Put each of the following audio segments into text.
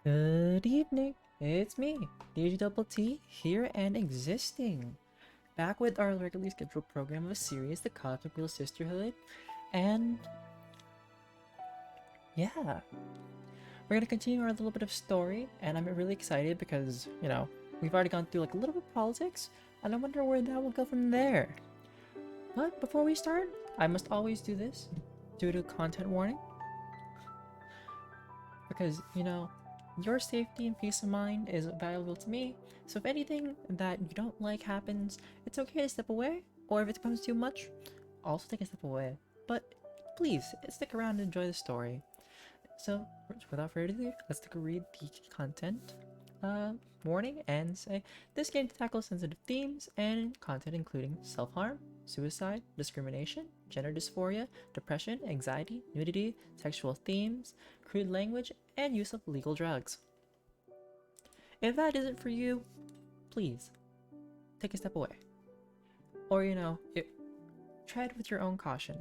Good evening, it's me, DjDoubleT, here and existing. Back with our regularly scheduled program of a series, the Cosmic Wheel Sisterhood, and yeah, we're gonna continue our little bit of story, and I'm really excited because, we've already gone through like a little bit of politics, and I wonder where that will go from there. But before we start, I must always do this, due to content warning, because, your safety and peace of mind is valuable to me, so if anything that you don't like happens, it's okay to step away, or if it becomes too much, also take a step away. But please, stick around and enjoy the story. So, without further ado, let's take a read the content warning and say, this game tackles sensitive themes and content including self-harm, suicide, discrimination, gender dysphoria, depression, anxiety, nudity, sexual themes, crude language, and use of legal drugs. If that isn't for you, please take a step away. Or, tread with your own caution.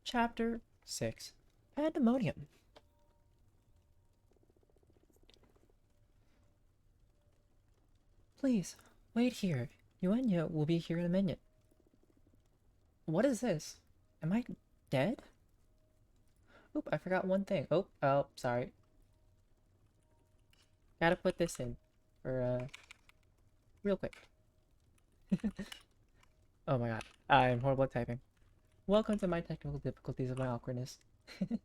Chapter 6, Pandemonium. Please, wait here. Yuenya will be here in a minute. What is this? Am I dead? Oop, I forgot one thing. Oh, sorry. Gotta put this in for, real quick. Oh my god, I'm horrible at typing. Welcome to my technical difficulties of my awkwardness. Okay,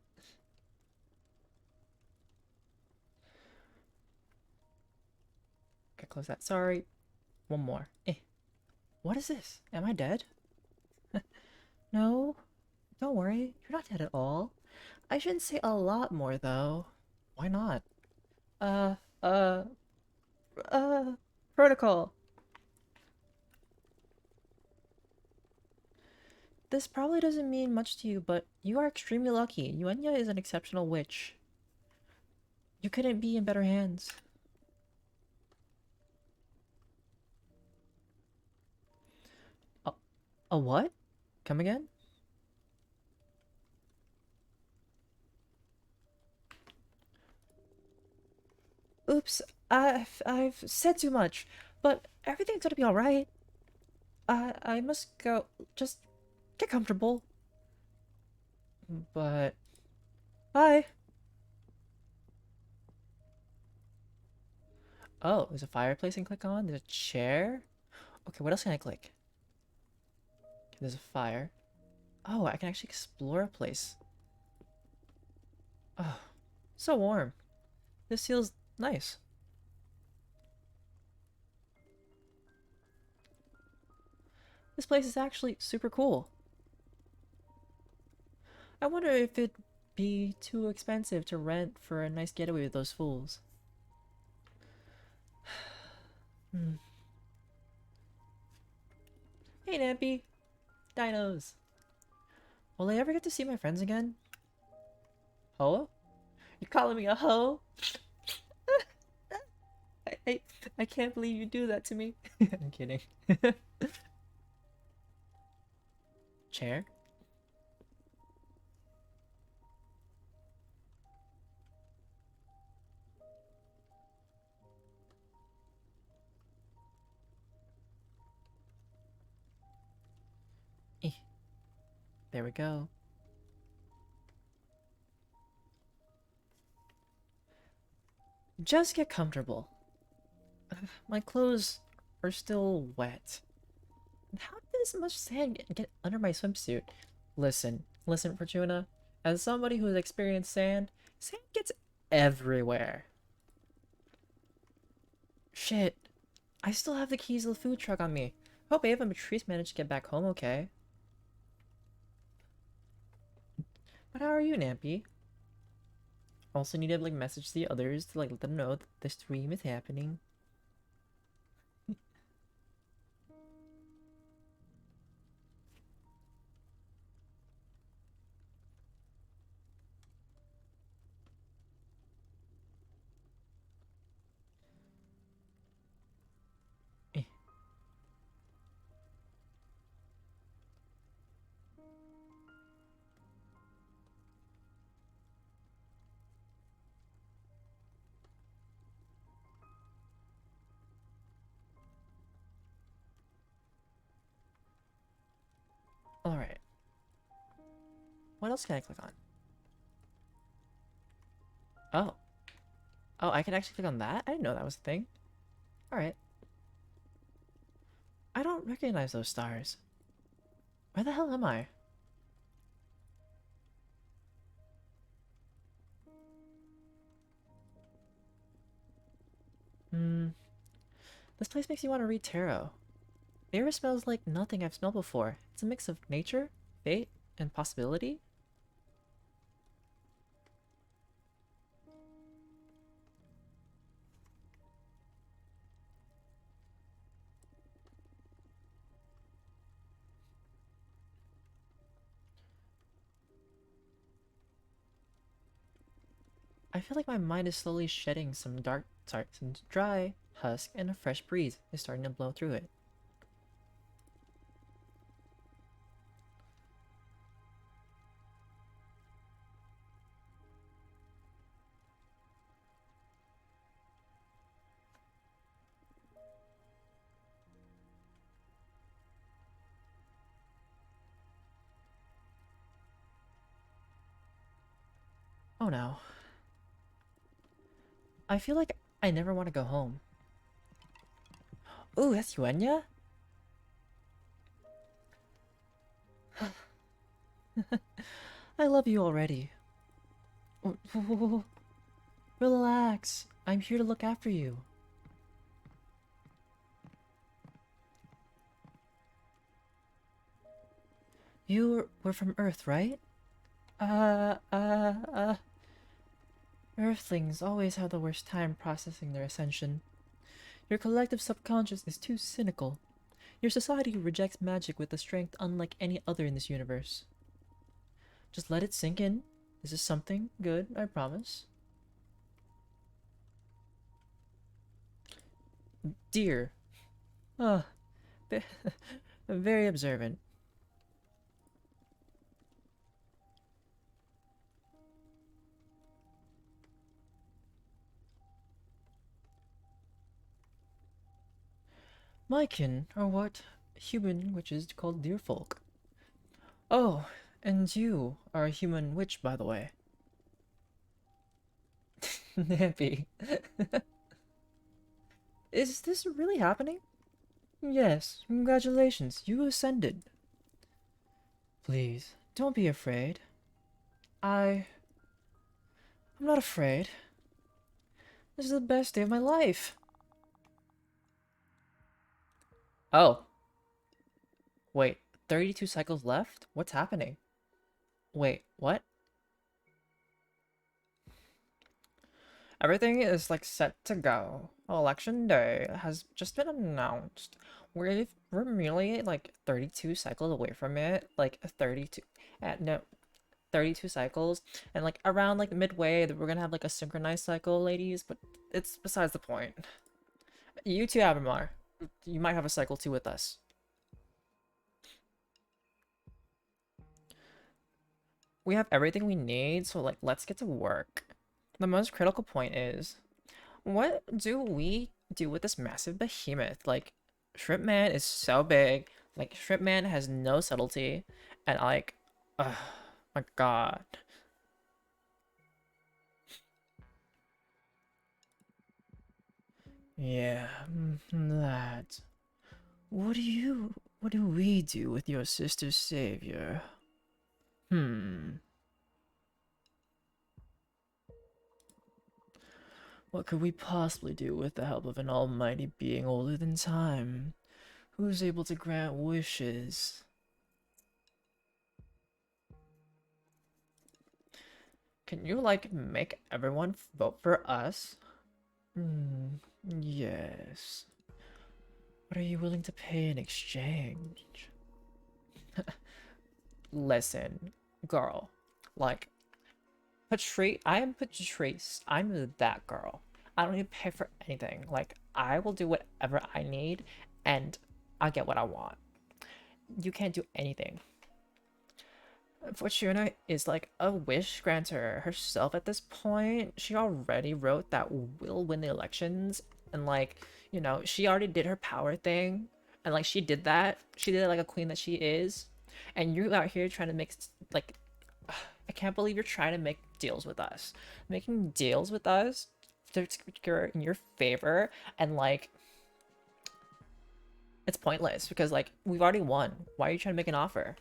close that. Sorry. One more. What is this? Am I dead? No, don't worry. You're not dead at all. I shouldn't say a lot more, though. Why not? Uh, uh, uh, protocol. This probably doesn't mean much to you, but you are extremely lucky. Yuenya is an exceptional witch. You couldn't be in better hands. A, a what? Come again? Oops, I've said too much, but everything's gonna be alright. I must go. Just get comfortable. But bye. Oh, there's a fireplace I can click on. There's a chair. Okay, what else can I click? Okay, there's a fire. Oh, I can actually explore a place. Oh, so warm. This feels nice. This place is actually super cool. I wonder if it'd be too expensive to rent for a nice getaway with those fools. Hmm. Hey, Nappy. Dinos. Will I ever get to see my friends again? Ho? You're calling me a hoe? I, I, I can't believe you do that to me. I'm kidding. Chair? Eh, there we go. Just get comfortable. My clothes are still wet. How did this much sand get under my swimsuit? Listen, Fortuna. As somebody who has experienced sand, sand gets everywhere. Shit. I still have the keys to the food truck on me. Hope Ava and Patrice managed to get back home okay. But how are you, Nampy? Also need to like message the others to like let them know that the stream is happening. Alright. What else can I click on? Oh. Oh, I can actually click on that? I didn't know that was a thing. Alright. I don't recognize those stars. Where the hell am I? This place makes you want to read tarot. The air smells like nothing I've smelled before. It's a mix of nature, fate, and possibility. I feel like my mind is slowly shedding some some dry husk, and a fresh breeze is starting to blow through it. Oh no. I feel like I never want to go home. Ooh, that's Yuenya? I love you already. Relax. I'm here to look after you. You were from Earth, right? Uh, uh, uh... Earthlings always have the worst time processing their ascension. Your collective subconscious is too cynical. Your society rejects magic with a strength unlike any other in this universe. Just let it sink in. This is something good, I promise. Dear. Ah, very observant. My kin are what human witches called deer folk. Oh, and you are a human witch, by the way. Nappy. Is this really happening? Yes, congratulations, you ascended. Please, don't be afraid. I'm not afraid. This is the best day of my life. Oh. Wait, 32 cycles left? What's happening? Wait, what? Everything is like set to go. Election day has just been announced. We're merely like 32 cycles away from it. Like 32 no 32 cycles, and like around like midway we're gonna have like a synchronized cycle, ladies, but it's besides the point. You too, Abramar. You might have a cycle too with us. We have everything we need, so like let's get to work. The most critical point is, what do we do with this massive behemoth? Like, Shrimp Man is so big. Like, Shrimp Man has no subtlety. And, like, oh my god. Yeah, that. What do we do with your sister's savior? What could we possibly do with the help of an almighty being older than time, who's able to grant wishes? Can you, like, make everyone vote for us? Yes. What are you willing to pay in exchange? Listen, girl. Like, I am Patrice. I'm that girl. I don't need to pay for anything. Like, I will do whatever I need, and I get what I want. You can't do anything. Fortuna is like a wish granter herself at this point. She already wrote that we'll win the elections, and like, she already did her power thing, and like she did that. She did it like a queen that she is. And you out here trying to make, like, I can't believe you're trying to make deals with us. Making deals with us to in your favor, and like, it's pointless because like we've already won. Why are you trying to make an offer?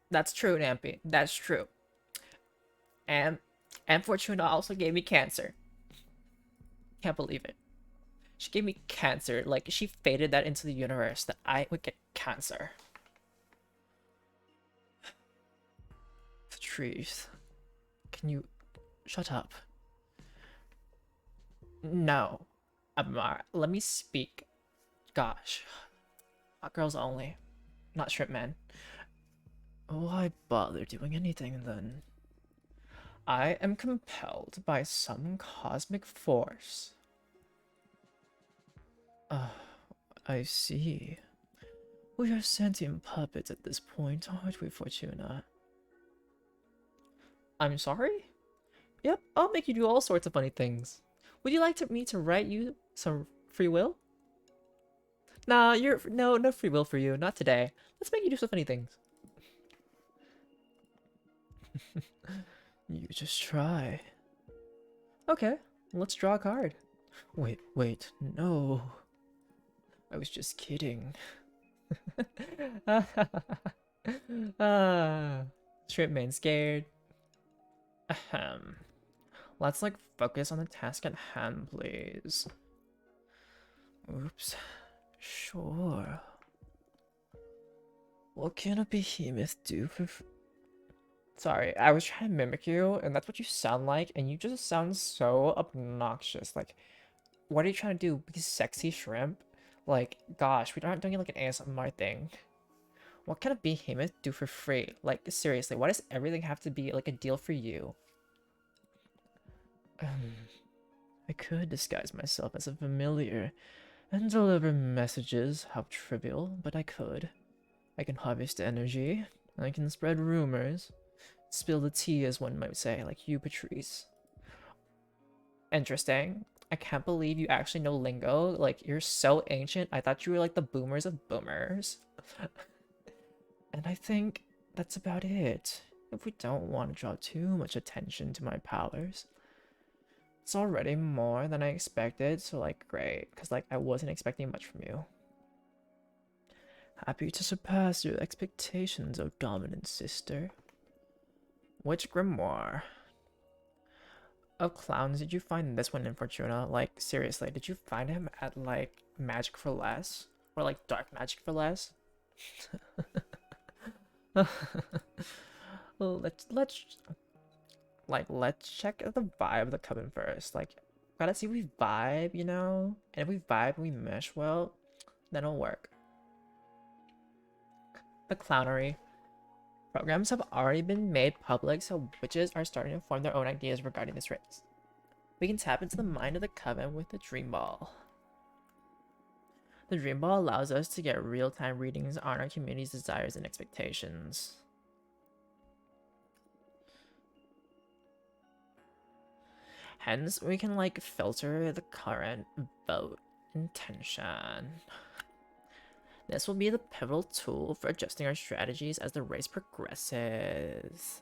That's true, Nampy. That's true. And Fortuna also gave me cancer. Can't believe it. She gave me cancer. Like, she fated that into the universe that I would get cancer. The truth. Can you shut up? No. Amar, let me speak. Gosh. Hot girls only. Not shrimp men. Why bother doing anything then? I am compelled by some cosmic force. I see. We are sentient puppets at this point, aren't we, Fortuna? I'm sorry? Yep, I'll make you do all sorts of funny things. Would you like me to write you some free will? Nah, no free will for you, not today. Let's make you do some funny things. You just try. Okay, let's draw a card. Wait, no. I was just kidding. Shrimp man scared. Ahem. Let's like focus on the task at hand, please. Oops. Sure. What can a behemoth do for... Sorry, I was trying to mimic you, and that's what you sound like, and you just sound so obnoxious. Like, what are you trying to do? Be sexy shrimp? Like, gosh, we aren't doing like an ASMR thing. What can a behemoth do for free? Like, seriously, why does everything have to be like a deal for you? I could disguise myself as a familiar and deliver messages. How trivial, but I could. I can harvest energy. I can spread rumors. Spill the tea, as one might say, like you, Patrice. Interesting. I can't believe you actually know lingo. Like, you're so ancient. I thought you were like the boomers of boomers. And I think that's about it. If we don't want to draw too much attention to my powers. It's already more than I expected, so like, great. Because like, I wasn't expecting much from you. Happy to surpass your expectations, O dominant sister. Which grimoire of clowns did you find this one in, Fortuna? Like, seriously, did you find him at like Magic for Less? Or like Dark Magic for Less? Well, let's check the vibe of the coven first. Like, gotta see if we vibe, you know? And if we vibe and we mesh well, then it'll work. The clownery. Programs have already been made public, so witches are starting to form their own ideas regarding this race. We can tap into the mind of the coven with the Dream Ball. The Dream Ball allows us to get real-time readings on our community's desires and expectations. Hence, we can like filter the current vote intention. This will be the pivotal tool for adjusting our strategies as the race progresses.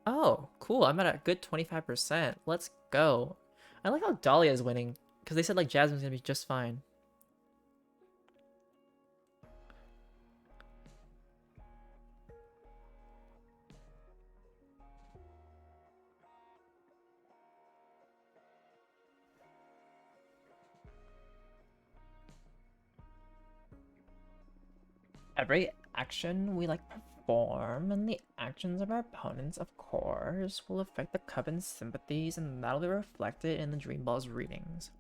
Oh, cool. I'm at a good 25%. Let's go. I like how Dahlia is winning, because they said like Jasmine's gonna be just fine. Every action we like perform and the actions of our opponents, of course, will affect the coven's sympathies, and that'll be reflected in the Dream Ball's readings.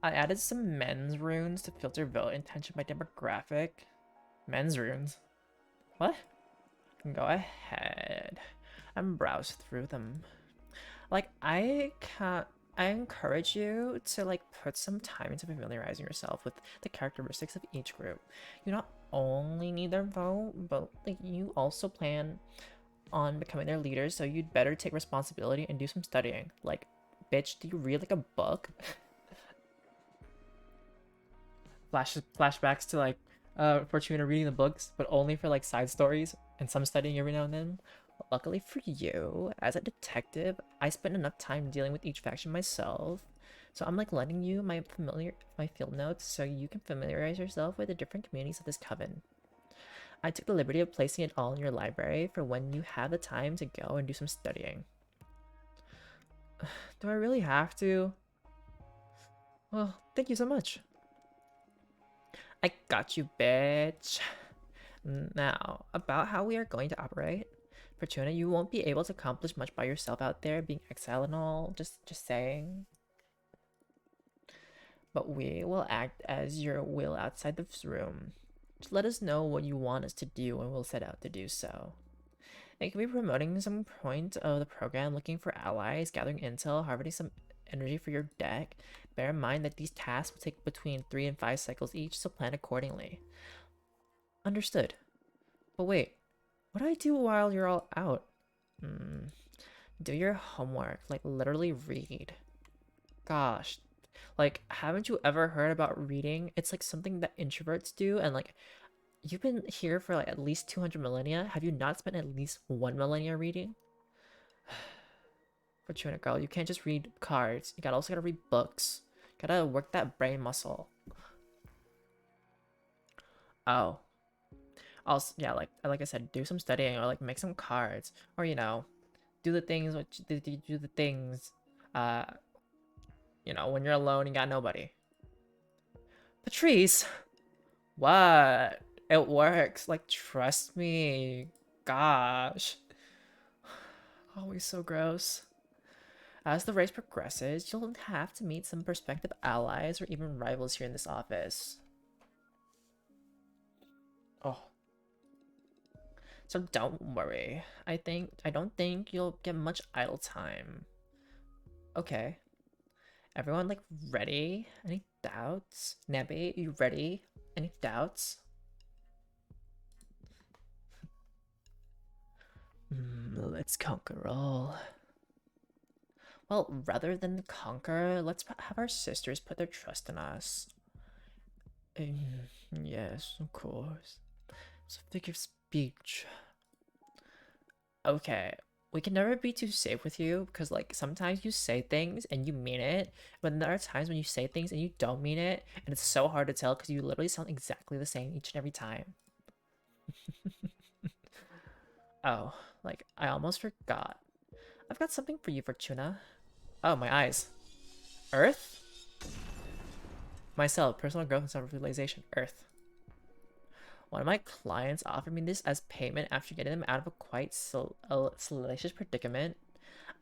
I added some men's runes to filter vote intention by demographic. Men's runes? What? Go ahead and browse through them. Like, I encourage you to like put some time into familiarizing yourself with the characteristics of each group. You not only need their vote, but like you also plan on becoming their leaders, so you'd better take responsibility and do some studying. Like, bitch, do you read like a book? Flashbacks to like Fortuna reading the books, but only for like side stories and some studying every now and then. Luckily for you, as a detective, I spent enough time dealing with each faction myself. So I'm like lending you my field notes so you can familiarize yourself with the different communities of this coven. I took the liberty of placing it all in your library for when you have the time to go and do some studying. Do I really have to? Well, thank you so much. I got you, bitch. Now, about how we are going to operate. Fortuna, you won't be able to accomplish much by yourself out there, being exiled and all, just saying. But we will act as your will outside this room. Just let us know what you want us to do and we'll set out to do so. It could be promoting some point of the program, looking for allies, gathering intel, harvesting some energy for your deck. Bear in mind that these tasks will take between 3 and 5 cycles each, so plan accordingly. Understood. But wait, what do I do while you're all out? Do your homework, like literally read. Gosh, like haven't you ever heard about reading? It's like something that introverts do, and like you've been here for like at least 200 millennia. Have you not spent at least 1 millennia reading? Fortuna girl, you can't just read cards. You also gotta read books. Gotta work that brain muscle. Oh. Also, yeah, like I said, do some studying or like make some cards or do the things do the things. Uh, when you're alone, you got nobody. Patrice, what? It works. Like, trust me. Gosh. Always so gross. As the race progresses, you'll have to meet some prospective allies or even rivals here in this office. Oh. So don't worry. I don't think you'll get much idle time. Okay. Everyone like ready? Any doubts? Nebby, you ready? Any doubts? Let's conquer all. Well, rather than conquer, let's have our sisters put their trust in us. Yes, of course. It's a figure of speech. Okay, we can never be too safe with you because like sometimes you say things and you mean it, but then there are times when you say things and you don't mean it, and it's so hard to tell because you literally sound exactly the same each and every time. Oh, like I almost forgot. I've got something for you, Fortuna. Oh, my eyes. Earth? Myself, personal growth and self-realization. Earth. One of my clients offered me this as payment after getting them out of a quite salacious predicament.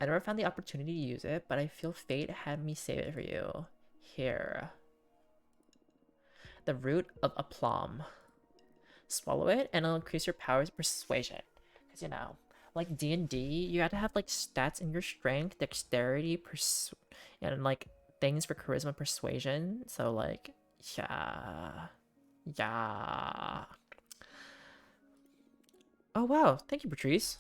I never found the opportunity to use it, but I feel fate had me save it for you. Here. The root of aplomb. Swallow it and it'll increase your powers of persuasion. Because, like D&D, you gotta have like stats in your strength, dexterity, and like things for charisma, persuasion. So like, yeah. Oh wow, thank you, Patrice.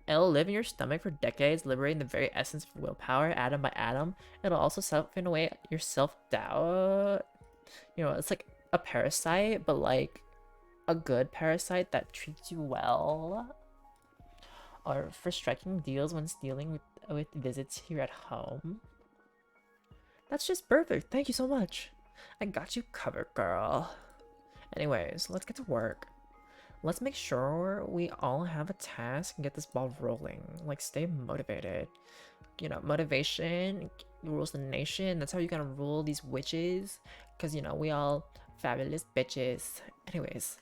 It'll live in your stomach for decades, liberating the very essence of willpower, atom by atom. It'll also soften away your self-doubt. It's like a parasite, but like a good parasite that treats you well. Or for striking deals when dealing with visits here at home. That's just perfect. Thank you so much. I got you covered, girl. Anyways, let's get to work. Let's make sure we all have a task and get this ball rolling. Like, stay motivated. Motivation rules the nation. That's how you gotta rule these witches. Because, we all fabulous bitches. Anyways.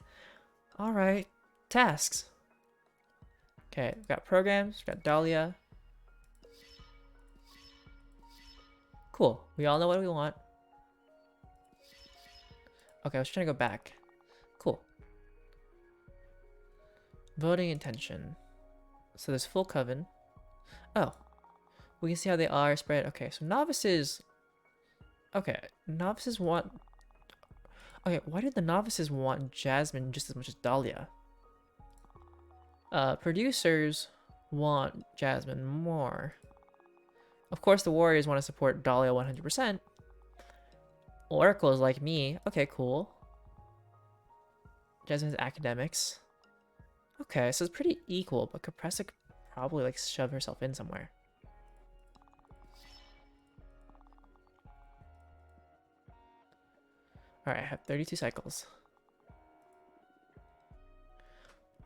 Alright. Tasks. Okay, we've got programs, we've got Dahlia. Cool. We all know what we want. Okay, I was trying to go back. Cool. Voting intention. So there's full coven. Oh. We can see how they are spread. Okay, so novices. Okay, novices want. Okay, why did the novices want Jasmine just as much as Dahlia? Producers want Jasmine more. Of course, the warriors want to support Dahlia 100%. Oracles like me. Okay, cool. Jasmine's academics. Okay, so it's pretty equal, but Capressa could probably like shove herself in somewhere. Alright, I have 32 cycles.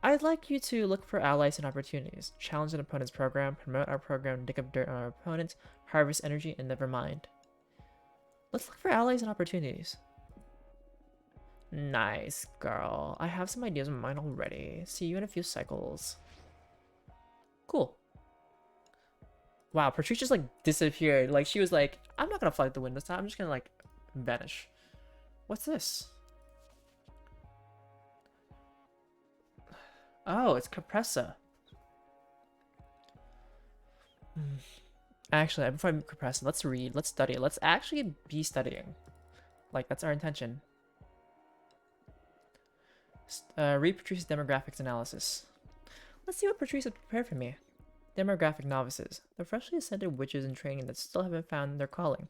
I'd like you to look for allies and opportunities. Challenge an opponent's program, promote our program, dig up dirt on our opponents, harvest energy, and never mind. Let's look for allies and opportunities. Nice, girl. I have some ideas in mind already. See you in a few cycles. Cool. Wow, Patrice just like disappeared. Like she was like, I'm not gonna fly the wind this time. I'm just gonna like vanish. What's this? Oh, it's Capressa. Actually, before I move Capressa, let's read, let's study, let's actually be studying. Like, that's our intention. Read Patrice's demographics analysis. Let's see what Patrice has prepared for me. Demographic novices. The freshly ascended witches in training that still haven't found their calling.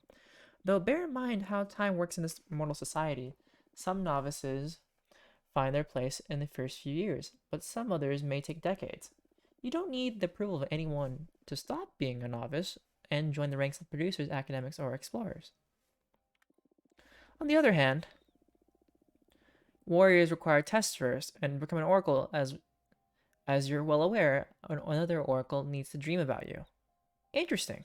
Though bear in mind how time works in this mortal society. Some novices find their place in the first few years, but some others may take decades. You don't need the approval of anyone to stop being a novice and join the ranks of producers, academics, or explorers. On the other hand, warriors require tests first and become an oracle. As you're well aware, another oracle needs to dream about you. Interesting.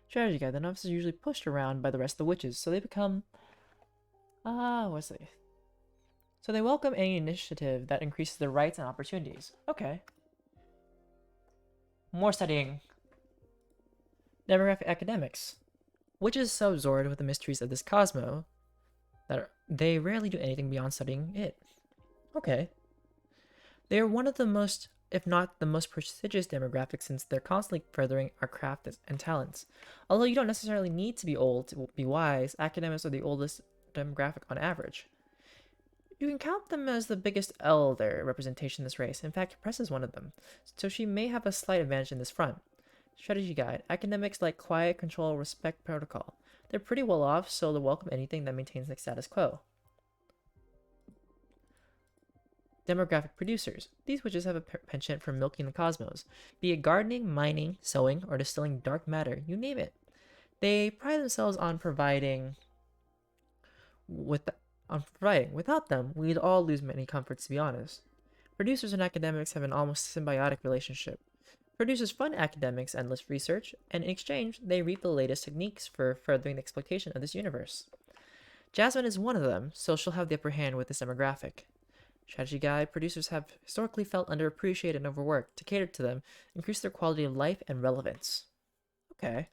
Strategy guide. The novices are usually pushed around by the rest of the witches, so they become... what's it? So they welcome any initiative that increases their rights and opportunities. Okay. More studying. Demographic academics. Witches so absorbed with the mysteries of this cosmos that they rarely do anything beyond studying it. Okay. They are one of the most, if not the most prestigious demographics since they're constantly furthering our craft and talents. Although you don't necessarily need to be old to be wise, academics are the oldest demographic on average. You can count them as the biggest elder representation in this race. In fact, Press is one of them, so she may have a slight advantage in this front. Strategy guide. Academics like quiet, control, respect protocol. They're pretty well off, so they'll welcome anything that maintains the status quo. Demographic producers. These witches have a penchant for milking the cosmos, be it gardening, mining, sewing, or distilling dark matter, you name it. They pride themselves on providing. Without them, we'd all lose many comforts, to be honest. Producers and academics have an almost symbiotic relationship. Producers fund academics' endless research, and in exchange, they reap the latest techniques for furthering the exploitation of this universe. Jasmine is one of them, so she'll have the upper hand with this demographic. Strategy guide. Producers have historically felt underappreciated and overworked. To cater to them, increase their quality of life and relevance. Okay.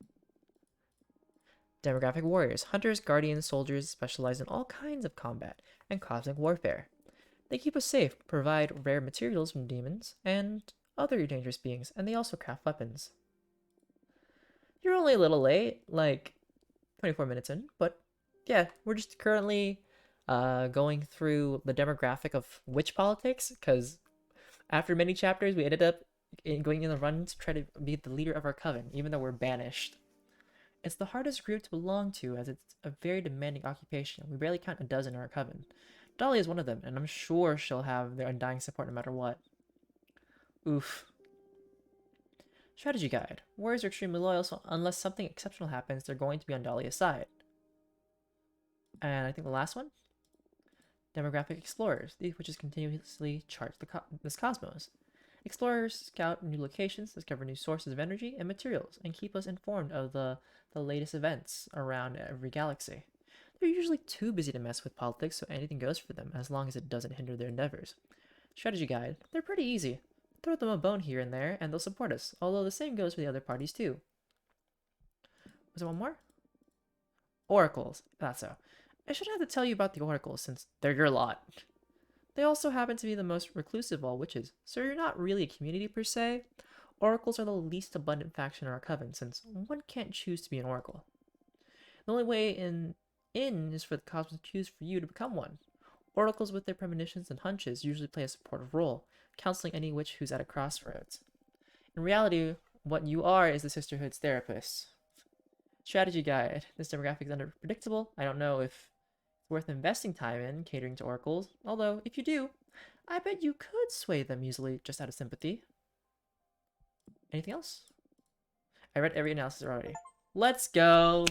Demographic warriors. Hunters, guardians, soldiers specialize in all kinds of combat and cosmic warfare. They keep us safe, provide rare materials from demons and other dangerous beings, and they also craft weapons. You're only a little late, like 24 minutes in, but yeah, we're just currently going through the demographic of witch politics, because after many chapters, we ended up going in the run to try to be the leader of our coven, even though we're banished. It's the hardest group to belong to, as it's a very demanding occupation. We barely count a dozen in our coven. Dolly is one of them, and I'm sure she'll have their undying support no matter what. Oof. Strategy guide. Warriors are extremely loyal, so unless something exceptional happens, they're going to be on Dahlia's side. And I think the last one? Demographic explorers. These witches continuously chart this cosmos. Explorers scout new locations, discover new sources of energy and materials, and keep us informed of the latest events around every galaxy. They're usually too busy to mess with politics, so anything goes for them, as long as it doesn't hinder their endeavors. Strategy guide. They're pretty easy. Throw them a bone here and there, and they'll support us, although the same goes for the other parties too. Was there one more? Oracles. That's so. I shouldn't have to tell you about the oracles, since they're your lot. They also happen to be the most reclusive of all witches, so you're not really a community per se. Oracles are the least abundant faction in our coven, since one can't choose to be an oracle. The only way N is for the cosmic cues for you to become one. Oracles with their premonitions and hunches usually play a supportive role, counseling any witch who's at a crossroads. In reality, what you are is the Sisterhood's therapist. Strategy guide. This demographic is unpredictable. I don't know if it's worth investing time in catering to oracles, although if you do, I bet you could sway them easily just out of sympathy. Anything else? I read every analysis already. Let's go!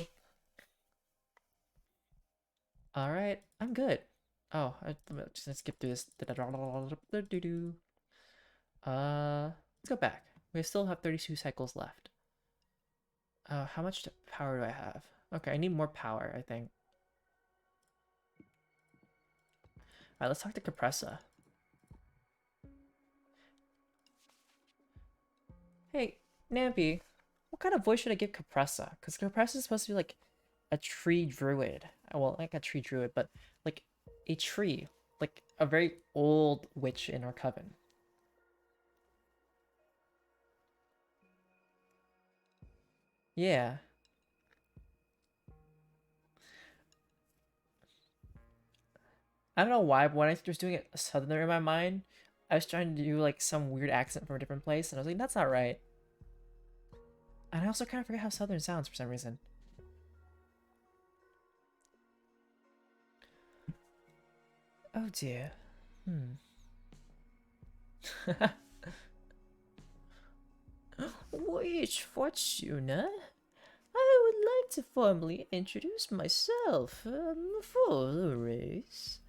Alright, I'm good. Oh, let's skip through this. Let's go back. We still have 32 cycles left. How much power do I have? Okay, I need more power, I think. Alright, let's talk to Capressa. Hey, Nampy, what kind of voice should I give Capressa? Because Capressa is supposed to be like a tree druid. Well, like a tree druid, but like a tree. Like a very old witch in our coven. Yeah. I don't know why, but when I was doing it southerner in my mind, I was trying to do like some weird accent from a different place, and I was like, that's not right. And I also kind of forget how southern sounds for some reason. Oh dear. Wait, Fortuna? I would like to formally introduce myself for the race.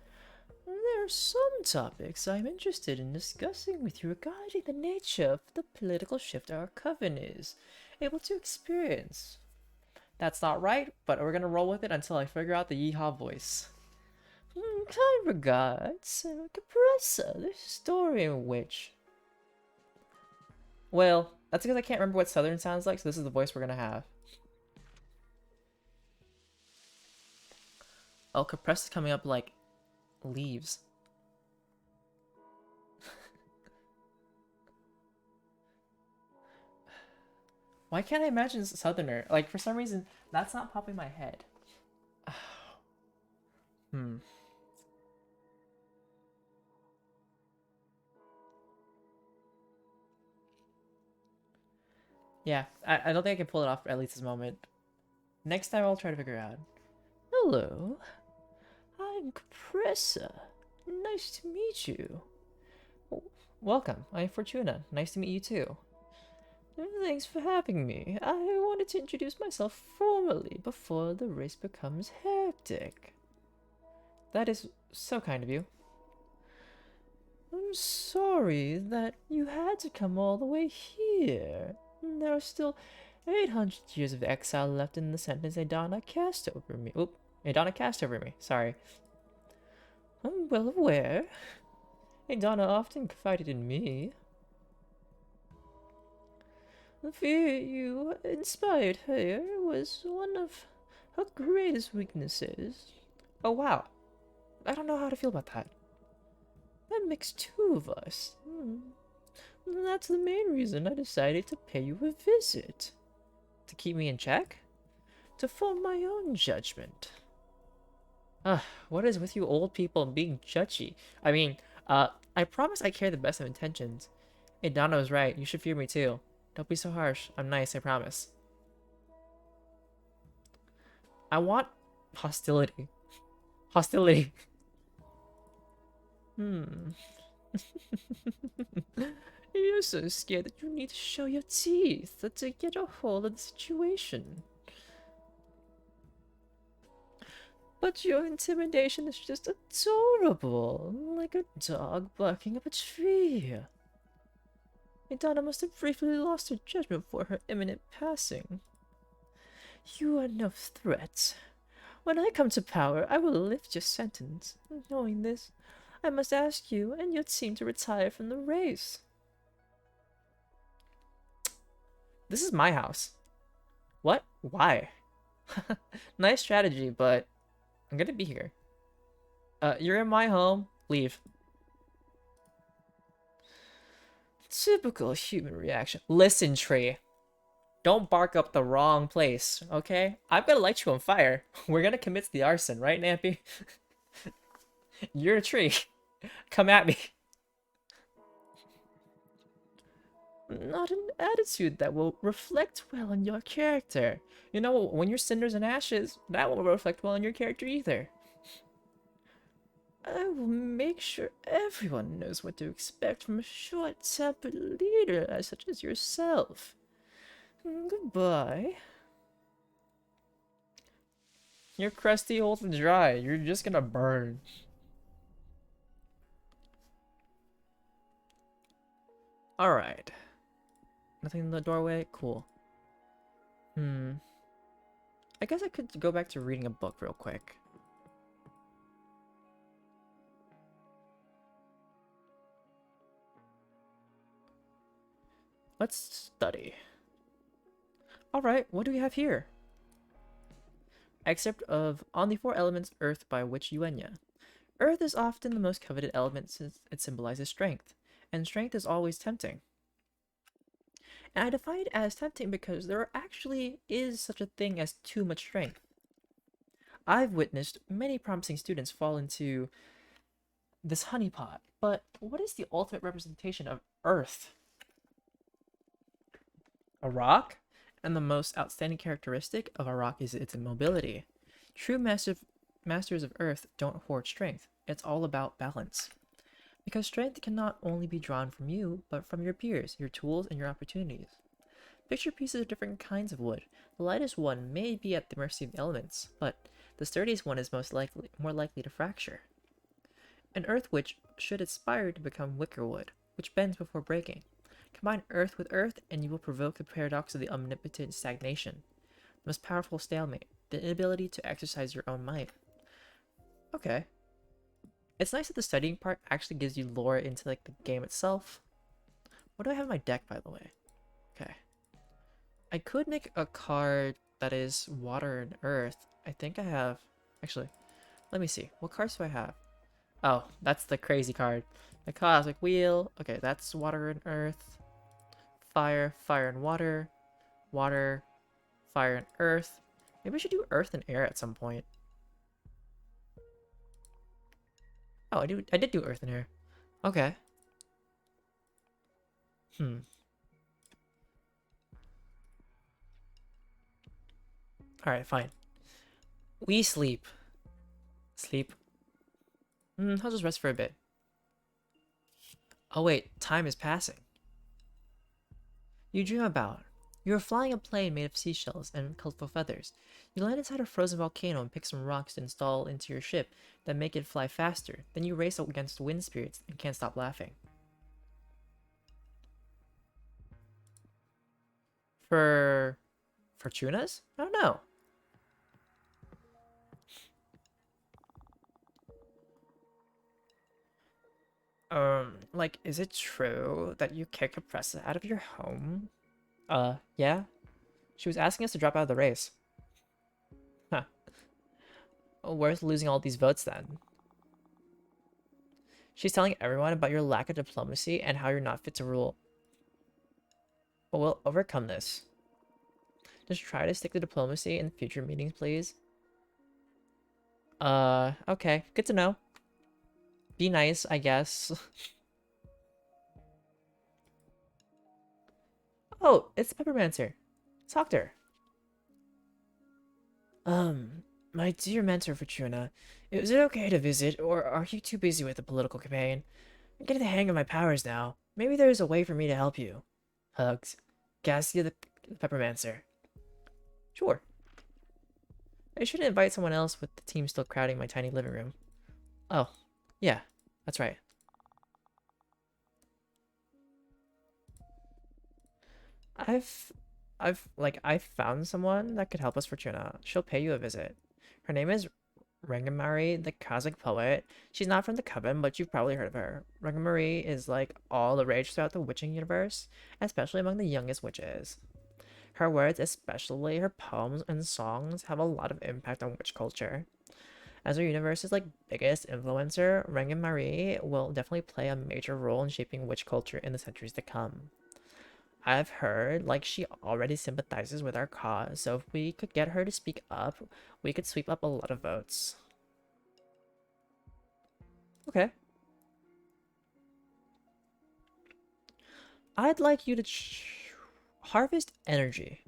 There are some topics I'm interested in discussing with you regarding the nature of the political shift our coven is able to experience. That's not right, but we're gonna roll with it until I figure out the yeehaw voice. Kind regards, Capressa, the historian witch. Well, that's because I can't remember what Southern sounds like, so this is the voice we're gonna have. Oh, Capressa's coming up like leaves. Why can't I imagine Southerner? Like, for some reason, that's not popping in my head. Yeah, I don't think I can pull it off at least this moment. Next time I'll try to figure out. Hello, I'm Capressa. Nice to meet you. Welcome, I'm Fortuna. Nice to meet you too. Thanks for having me. I wanted to introduce myself formally before the race becomes hectic. That is so kind of you. I'm sorry that you had to come all the way here. There are still 800 years of exile left in the sentence Adana cast over me. Oop, Adana cast over me, sorry. I'm well aware. Adana often confided in me. The fear you inspired her was one of her greatest weaknesses. Oh wow, I don't know how to feel about that. That makes two of us. That's the main reason I decided to pay you a visit. To keep me in check? To form my own judgment. What is with you old people being judgy? I mean, I promise I carry the best of intentions. Hey, Donna was right. You should fear me too. Don't be so harsh. I'm nice, I promise. I want hostility. Hostility. You're so scared that you need to show your teeth to get a hold of the situation. But your intimidation is just adorable, like a dog barking up a tree. Idana must have briefly lost her judgment for her imminent passing. You are no threat. When I come to power, I will lift your sentence. Knowing this, I must ask you and your team to retire from the race. This is my house. What? Why? Nice strategy, but I'm gonna be here. You're in my home. Leave. Typical human reaction. Listen, Tree. Don't bark up the wrong place, okay? I'm gonna light you on fire. We're gonna commit the arson, right, Nappy? You're a tree. Come at me. Not an attitude that will reflect well on your character. You know, when you're cinders and ashes, that won't reflect well on your character either. I will make sure everyone knows what to expect from a short-tempered leader such as yourself. Goodbye. You're crusty, old, and dry. You're just gonna burn. Alright. Nothing in the doorway? Cool. I guess I could go back to reading a book real quick. Let's study. Alright, what do we have here? Excerpt of On the Four Elements Earth by Witch Yuenya. Earth is often the most coveted element since it symbolizes strength, and strength is always tempting. And I define it as tempting because there actually is such a thing as too much strength. I've witnessed many promising students fall into this honeypot, but what is the ultimate representation of Earth? A rock? And the most outstanding characteristic of a rock is its immobility. True masters of Earth don't hoard strength. It's all about balance. Because strength can not only be drawn from you, but from your peers, your tools, and your opportunities. Picture pieces of different kinds of wood. The lightest one may be at the mercy of the elements, but the sturdiest one is more likely to fracture. An earth witch should aspire to become wicker wood, which bends before breaking. Combine earth with earth, and you will provoke the paradox of the omnipotent stagnation. The most powerful stalemate, the inability to exercise your own might. Okay. It's nice that the studying part actually gives you lore into like the game itself. What do I have in my deck, by the way? Okay. I could make a card that is water and earth. I think I have... Actually, let me see. What cards do I have? Oh, that's the crazy card. The Cosmic Wheel. Okay, that's water and earth. Fire, fire and water. Water, fire and earth. Maybe we should do earth and air at some point. Oh, I did do earth and air. Okay. Alright, fine. We sleep. Sleep. I'll just rest for a bit. Oh wait, time is passing. You dream about. You are flying a plane made of seashells and colorful feathers. You land inside a frozen volcano and pick some rocks to install into your ship that make it fly faster. Then you race up against wind spirits and can't stop laughing. For Fortunas? I don't know. Like, is it true that you kicked Oppressa out of your home? Yeah. She was asking us to drop out of the race. Huh. Well, worth losing all these votes then. She's telling everyone about your lack of diplomacy and how you're not fit to rule. But we'll overcome this. Just try to stick to diplomacy in future meetings, please. Okay. Good to know. Be nice, I guess. Oh, it's Peppermancer. Talk to her. My dear mentor Fortuna, is it okay to visit, or are you too busy with the political campaign? I'm getting the hang of my powers now. Maybe there's a way for me to help you. Hugs. Gassia the Peppermancer. Sure. I should invite someone else with the team still crowding my tiny living room. Oh, yeah, that's right. I've found someone that could help us, Fortuna. She'll pay you a visit. Her name is Rangamari, the Cosmic Poet. She's not from the Coven, but you've probably heard of her. Rangamari is like all the rage throughout the witching universe, especially among the youngest witches. Her words, especially her poems and songs, have a lot of impact on witch culture. As our universe's like biggest influencer, Rangamari will definitely play a major role in shaping witch culture in the centuries to come. I've heard like she already sympathizes with our cause, so if we could get her to speak up, we could sweep up a lot of votes. Okay. I'd like you to harvest energy.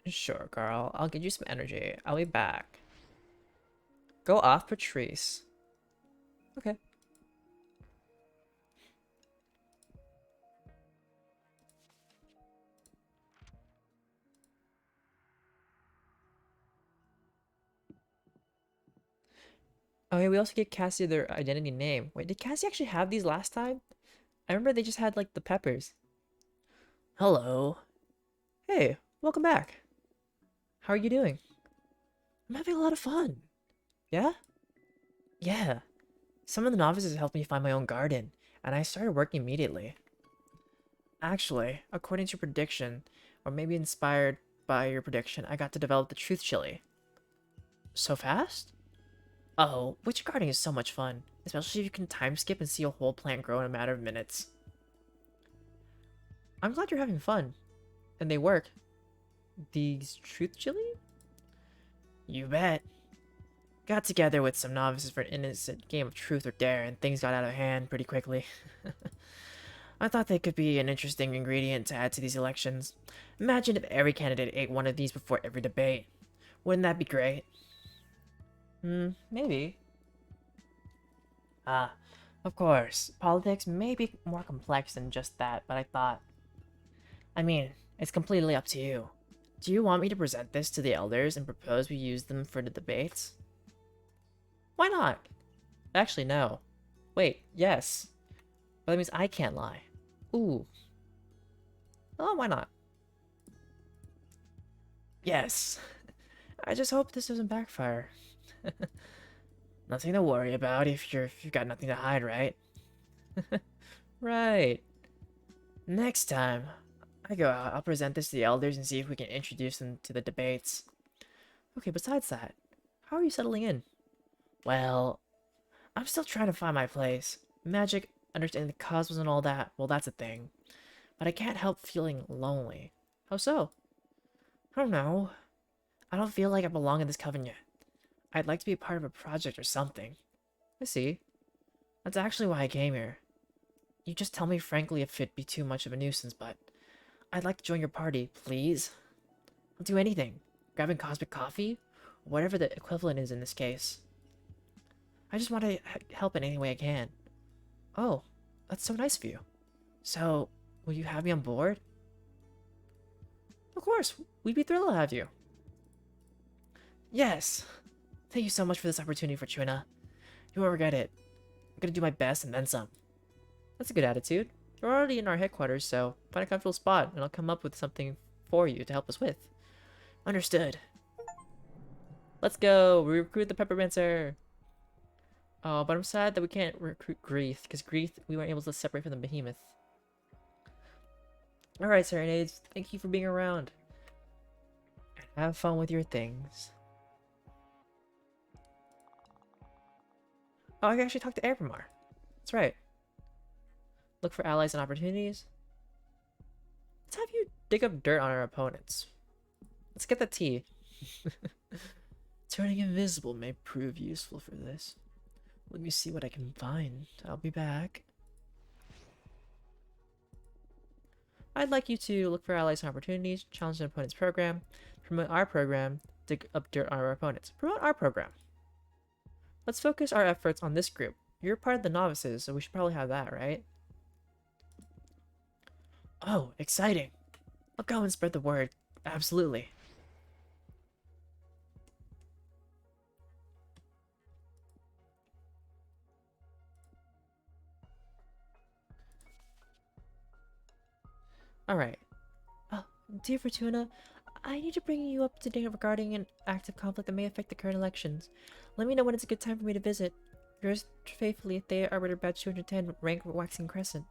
Sure, Carl. I'll get you some energy. I'll be back. Go off, Patrice. Okay. Oh yeah, we also get Cassie their identity name. Wait, did Cassie actually have these last time? I remember they just had like the peppers. Hello. Hey, welcome back. How are you doing? I'm having a lot of fun. Yeah? Yeah. Some of the novices helped me find my own garden, and I started working immediately. Actually, according to your prediction, or maybe inspired by your prediction, I got to develop the truth chili. So fast? Oh, witch gardening is so much fun, especially if you can time skip and see a whole plant grow in a matter of minutes. I'm glad you're having fun. And they work. These truth chili? You bet. Got together with some novices for an innocent game of truth or dare, and things got out of hand pretty quickly. I thought they could be an interesting ingredient to add to these elections. Imagine if every candidate ate one of these before every debate. Wouldn't that be great? Maybe. Ah, of course. Politics may be more complex than just that, but I mean, it's completely up to you. Do you want me to present this to the elders and propose we use them for the debates? Why not? Actually, no. Wait, yes. But that means I can't lie. Ooh. Oh, why not? Yes. I just hope this doesn't backfire. Nothing to worry about if you've got nothing to hide, right? Right. Next time I go out, I'll present this to the elders and see if we can introduce them to the debates. Okay, besides that, how are you settling in? Well, I'm still trying to find my place. Magic, understanding the cosmos and all that, well, that's a thing. But I can't help feeling lonely. How so? I don't know. I don't feel like I belong in this coven yet. I'd like to be a part of a project or something. I see. That's actually why I came here. You just tell me frankly if it'd be too much of a nuisance, but I'd like to join your party, please. I'll do anything. Grabbing cosmic coffee? Whatever the equivalent is in this case. I just want to help in any way I can. Oh, that's so nice of you. So, will you have me on board? Of course, we'd be thrilled to have you. Yes. Thank you so much for this opportunity, Fortuna. You won't regret it. I'm gonna do my best and then some. That's a good attitude. You're already in our headquarters, so find a comfortable spot and I'll come up with something for you to help us with. Understood. Let's go! We recruit the Peppermincer! Oh, but I'm sad that we can't recruit Greeth, because Greeth we weren't able to separate from the Behemoth. Alright, Serenades, thank you for being around. And have fun with your things. Oh, I can actually talk to Abramar. That's right. Look for allies and opportunities. Let's have you dig up dirt on our opponents. Let's get the tea. Turning invisible may prove useful for this. Let me see what I can find. I'll be back. I'd like you to look for allies and opportunities, challenge an opponent's program, promote our program, dig up dirt on our opponents. Promote our program. Let's focus our efforts on this group. You're part of the novices, so we should probably have that, right? Oh, exciting. I'll go and spread the word. Absolutely. Alright. Dear Fortuna, I need to bring you up to date regarding an active conflict that may affect the current elections. Let me know when it's a good time for me to visit. Yours faithfully, Thea Arbiter Badge 210, rank Waxing Crescent.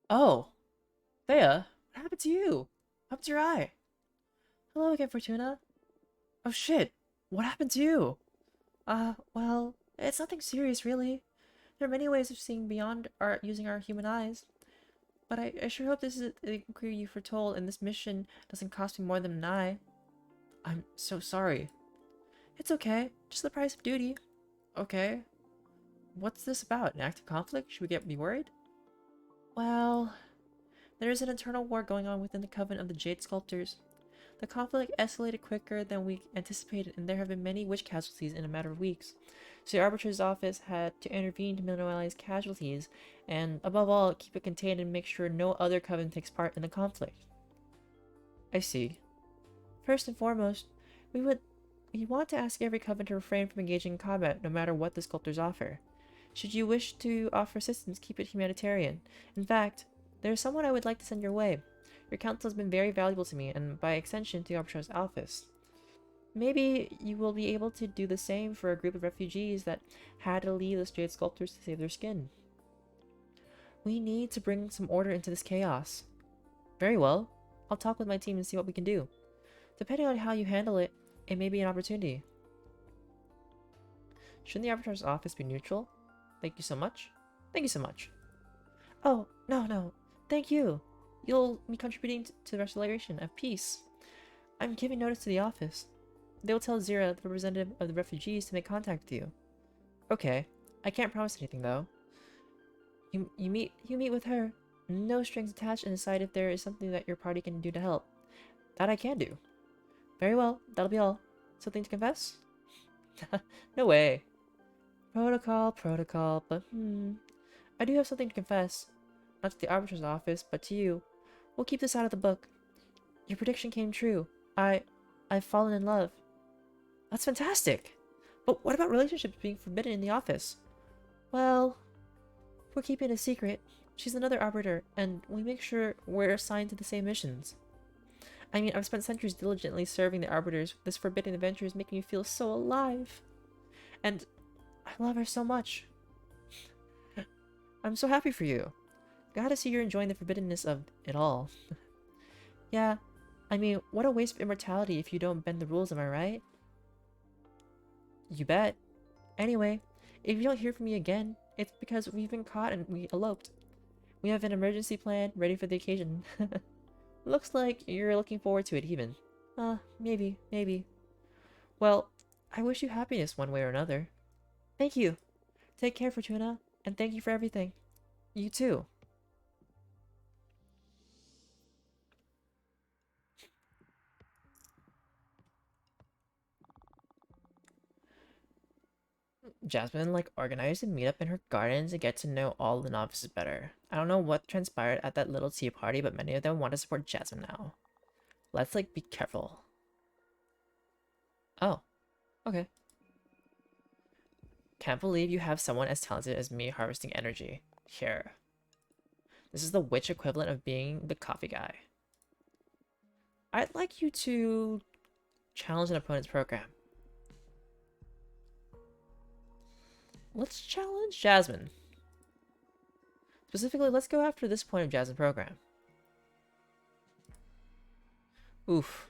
Oh, Thea, what happened to you? What happened to your eye? Hello again, Fortuna. Oh shit, what happened to you? Well, it's nothing serious, really. There are many ways of seeing beyond our using our human eyes. But I sure hope this is the inquiry you foretold and this mission doesn't cost me more than an eye. I'm so sorry. It's okay. Just the price of duty. Okay. What's this about? An active conflict? Should we be worried? Well, there is an internal war going on within the coven of the Jade Sculptors. The conflict escalated quicker than we anticipated, and there have been many witch casualties in a matter of weeks. So the Arbitrator's office had to intervene to minimize casualties, and above all, keep it contained and make sure no other coven takes part in the conflict. I see. First and foremost, we want to ask every coven to refrain from engaging in combat, no matter what the sculptors offer. Should you wish to offer assistance, keep it humanitarian. In fact, there is someone I would like to send your way. Your counsel has been very valuable to me, and by extension to the Arbitrator's office. Maybe you will be able to do the same for a group of refugees that had to leave the Jade Sculptors to save their skin. We need to bring some order into this chaos. Very well. I'll talk with my team and see what we can do. Depending on how you handle it, it may be an opportunity. Shouldn't the Arbitrator's office be neutral? Thank you so much. Thank you so much. Oh, no. Thank you. You'll be contributing to the restoration of peace. I'm giving notice to the office. They will tell Zira, the representative of the refugees, to make contact with you. Okay. I can't promise anything, though. You meet with her. No strings attached, and decide if there is something that your party can do to help. That I can do. Very well. That'll be all. Something to confess? No way. Protocol, but I do have something to confess. Not to the Arbitrator's office, but to you. We'll keep this out of the book. Your prediction came true. I've fallen in love. That's fantastic! But what about relationships being forbidden in the office? Well, we're keeping it a secret. She's another Arbiter, and we make sure we're assigned to the same missions. I mean, I've spent centuries diligently serving the Arbiters. This forbidden adventure is making me feel so alive. And I love her so much. I'm so happy for you. Glad to see you're enjoying the forbiddenness of it all. Yeah, I mean, what a waste of immortality if you don't bend the rules, am I right? You bet. Anyway, if you don't hear from me again, it's because we've been caught and we eloped. We have an emergency plan ready for the occasion. Looks like you're looking forward to it even. Maybe. Well, I wish you happiness one way or another. Thank you. Take care, Fortuna, and thank you for everything. You too. Jasmine organized a meetup in her garden to get to know all the novices better. I don't know what transpired at that little tea party, but many of them want to support Jasmine now. Let's be careful. Oh, okay. Can't believe you have someone as talented as me harvesting energy. Here. This is the witch equivalent of being the coffee guy. I'd like you to challenge an opponent's program. Let's challenge Jasmine. Specifically, let's go after this point of Jasmine's program. Oof.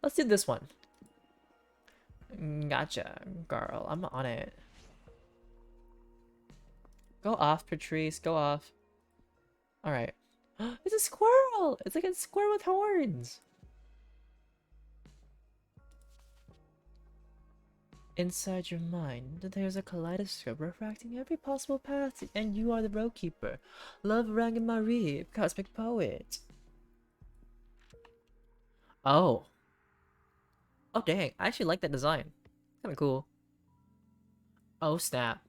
Let's do this one. Gotcha, girl. I'm on it. Go off, Patrice. Go off. Alright. It's a squirrel! It's like a squirrel with horns! Inside your mind, there's a kaleidoscope refracting every possible path, and you are the road keeper. Love Rangan-Marie, Cosmic Poet. Oh. Oh dang, I actually like that design. Kinda cool. Oh snap.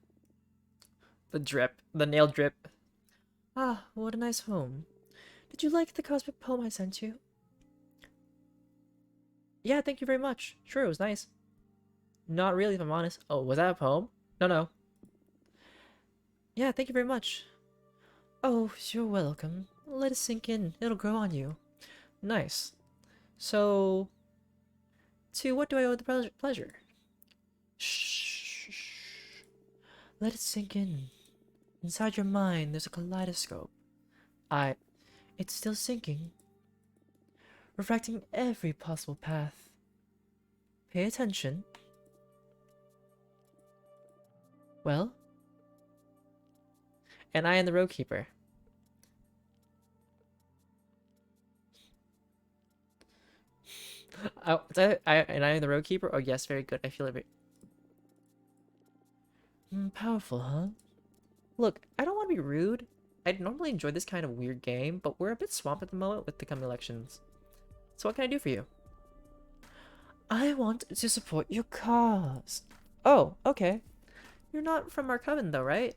The drip. The nail drip. Ah, what a nice home. Did you like the cosmic poem I sent you? Yeah, thank you very much. Sure, it was nice. Not really, if I'm honest. Oh, was that a poem? No. Yeah, thank you very much. Oh, you're welcome. Let it sink in. It'll grow on you. Nice. So, to what do I owe the pleasure? Shh. Let it sink in. Inside your mind, there's a kaleidoscope. It's still sinking. refracting every possible path. Pay attention. Well? And I am the road keeper. Oh, and I am the road keeper? Oh yes, very good. I feel it. Powerful, huh? Look, I don't want to be rude. I'd normally enjoy this kind of weird game, but we're a bit swamped at the moment with the coming elections. So what can I do for you? I want to support your cause. Oh, okay. You're not from our coven though, right?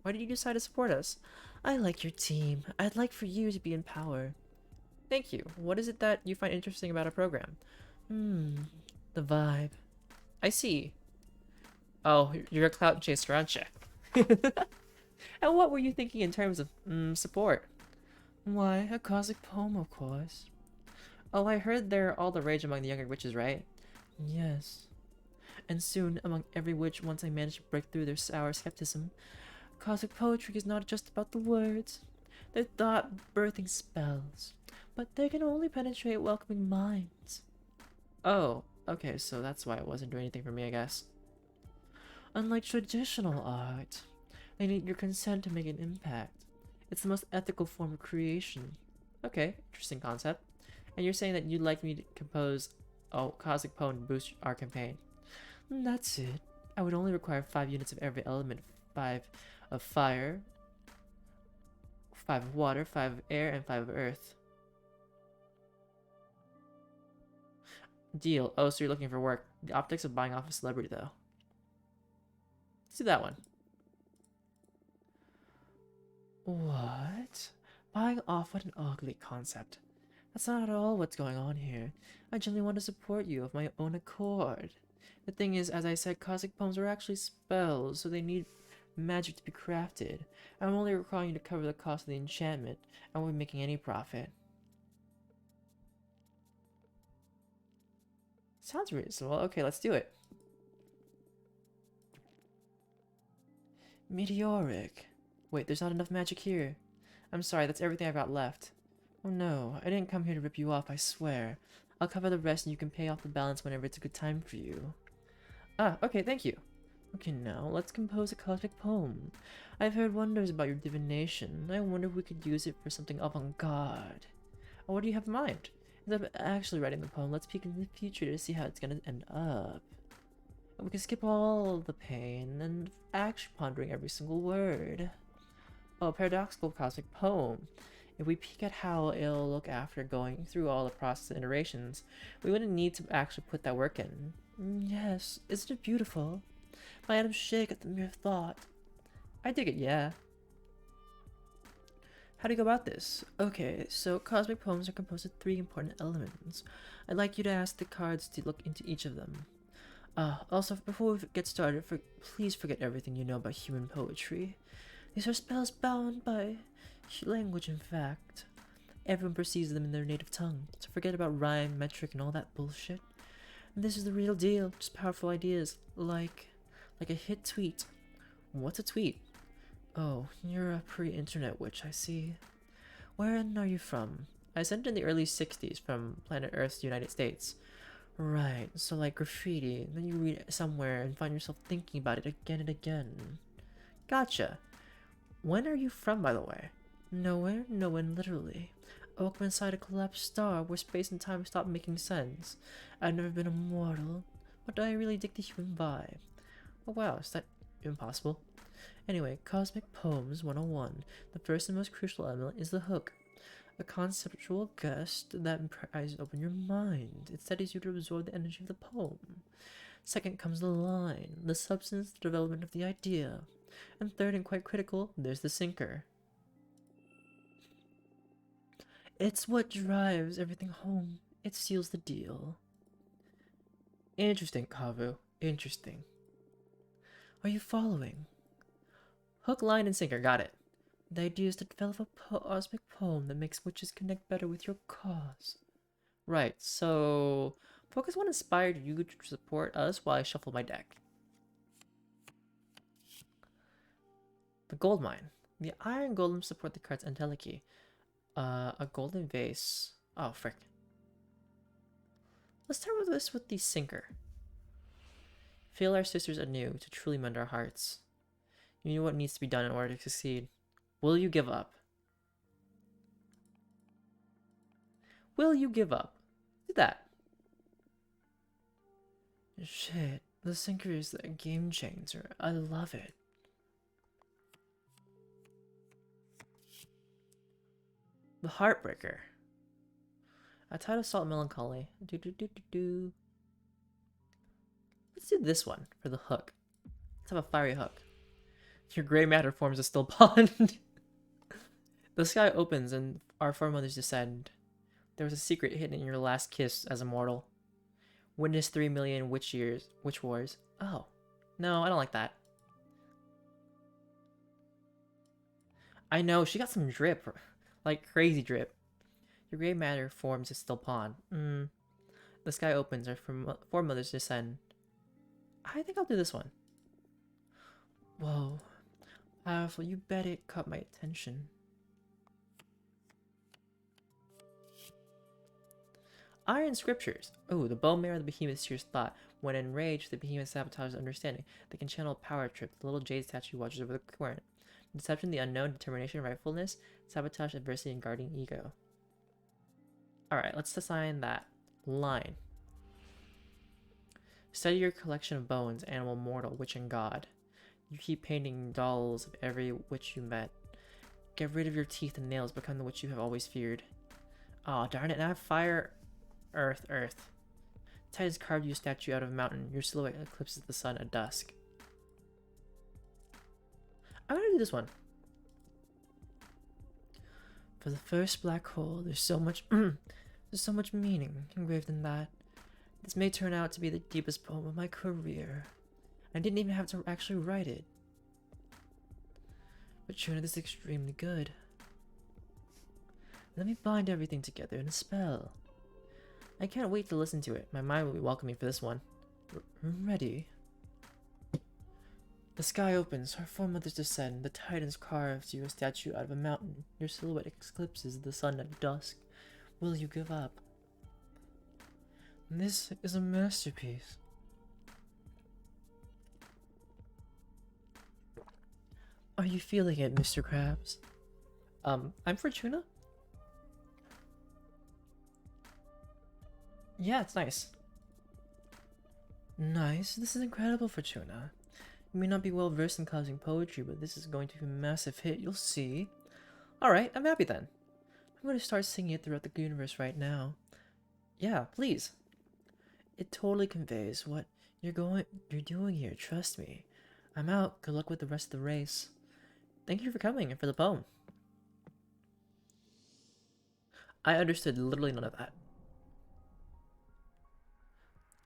Why did you decide to support us? I like your team. I'd like for you to be in power. Thank you. What is it that you find interesting about our program? The vibe. I see. Oh, you're a clout chaser, aren't you? And what were you thinking in terms of, support? Why, a cosmic poem, of course. Oh, I heard they're all the rage among the younger witches, right? Yes. And soon, among every witch, once I manage to break through their sour skepticism, cosmic poetry is not just about the words. They're thought-birthing spells. But they can only penetrate welcoming minds. Oh, okay, so that's why it wasn't doing anything for me, I guess. Unlike traditional art, they need your consent to make an impact. It's the most ethical form of creation. Okay, interesting concept. And you're saying that you'd like me to compose a cosmic poem to boost our campaign. That's it. I would only require 5 units of every element. 5 of fire, 5 of water, 5 of air, and 5 of earth. Deal. Oh, so you're looking for work. The optics of buying off a celebrity, though. Let's do that one. What? Buying off? What an ugly concept. That's not at all what's going on here. I genuinely want to support you of my own accord. The thing is, as I said, cosmic poems are actually spells, so they need magic to be crafted. I'm only requiring you to cover the cost of the enchantment. I won't be making any profit. Sounds reasonable. Okay, let's do it. Meteoric. Wait, there's not enough magic here. I'm sorry, that's everything I've got left. Oh no, I didn't come here to rip you off, I swear. I'll cover the rest and you can pay off the balance whenever it's a good time for you. Ah, okay, thank you. Okay, now, let's compose a cosmic poem. I've heard wonders about your divination. I wonder if we could use it for something avant-garde. Oh, what do you have in mind? Instead of actually writing the poem, let's peek into the future to see how it's gonna end up. And we can skip all the pain and actually pondering every single word. Oh, paradoxical cosmic poem. If we peek at how it'll look after going through all the process and iterations, we wouldn't need to actually put that work in. Yes, isn't it beautiful? My atoms shake at the mere thought. I dig it, yeah. How do you go about this? Okay, so cosmic poems are composed of 3 important elements. I'd like you to ask the cards to look into each of them. Also, before we get started, please forget everything you know about human poetry. These are spells bound by language, in fact. Everyone perceives them in their native tongue, so forget about rhyme, metric, and all that bullshit. And this is the real deal, just powerful ideas, like a hit tweet. What's a tweet? Oh, you're a pre-internet witch, I see. Where are you from? I sent in the early 60s from planet Earth's United States. Right, so like graffiti, then you read it somewhere and find yourself thinking about it again and again. Gotcha. When are you from, by the way? Nowhere, no one, literally. I woke up inside a collapsed star where space and time stopped making sense. I've never been immortal, but I really dig the human vibe. Oh wow, is that impossible? Anyway, Cosmic Poems 101. The first and most crucial element is the hook. A conceptual gust that pries open your mind. It steadies you to absorb the energy of the poem. Second comes the line, the substance, the development of the idea. And third, and quite critical, there's the sinker. It's what drives everything home. It seals the deal. Interesting, Kavu. Interesting. Are you following? Hook, line, and sinker. Got it. The idea is to develop a cosmic poem that makes witches connect better with your cause. Right, so focus what inspired you to support us while I shuffle my deck. The gold mine. The iron golems support the card's Entelechy. A golden vase. Oh, frick. Let's start with this with the sinker. Feel our sisters anew to truly mend our hearts. You know what needs to be done in order to succeed. Will you give up? Will you give up? Do that. Shit, the sinker is a game changer. I love it. The heartbreaker. A tide of salt melancholy. Let's do this one for the hook. Let's have a fiery hook. Your gray matter forms a still pond. The sky opens and our foremothers descend. There was a secret hidden in your last kiss as a mortal. Witness 3 million witch wars. Oh. No, I don't like that. I know, she got some drip. Like crazy drip. Your gray matter forms a still pond. The sky opens, our foremothers descend. I think I'll do this one. Whoa. Powerful, you bet it caught my attention. Iron Scriptures. Oh, the bone marrow of the behemoth steers thought. When enraged, the behemoth sabotages understanding. They can channel power trip. The little jade statue watches over the current. Deception, the unknown, determination, rightfulness, sabotage, adversity, and guarding ego. Alright, let's assign that line. Study your collection of bones, animal, mortal, witch, and god. You keep painting dolls of every witch you met. Get rid of your teeth and nails, become the witch you have always feared. Aw, darn it, now fire, earth, earth. Titans carved you a statue out of a mountain. Your silhouette eclipses the sun at dusk. I'm gonna do this one. For the first black hole, there's so much meaning engraved in that. This may turn out to be the deepest poem of my career. I didn't even have to actually write it. But Fortuna, this is extremely good. Let me bind everything together in a spell. I can't wait to listen to it. My mind will be welcoming for this one. Ready? The sky opens, our foremothers descend, the titans carves you a statue out of a mountain. Your silhouette eclipses the sun at dusk. Will you give up? This is a masterpiece. Are you feeling it, Mr. Krabs? I'm Fortuna? Yeah, it's nice. Nice? This is incredible, Fortuna. You may not be well versed in cosmic poetry, but this is going to be a massive hit, you'll see. Alright, I'm happy then. I'm going to start singing it throughout the universe right now. Yeah, please. It totally conveys what you're doing here, trust me. I'm out, good luck with the rest of the race. Thank you for coming and for the poem. I understood literally none of that.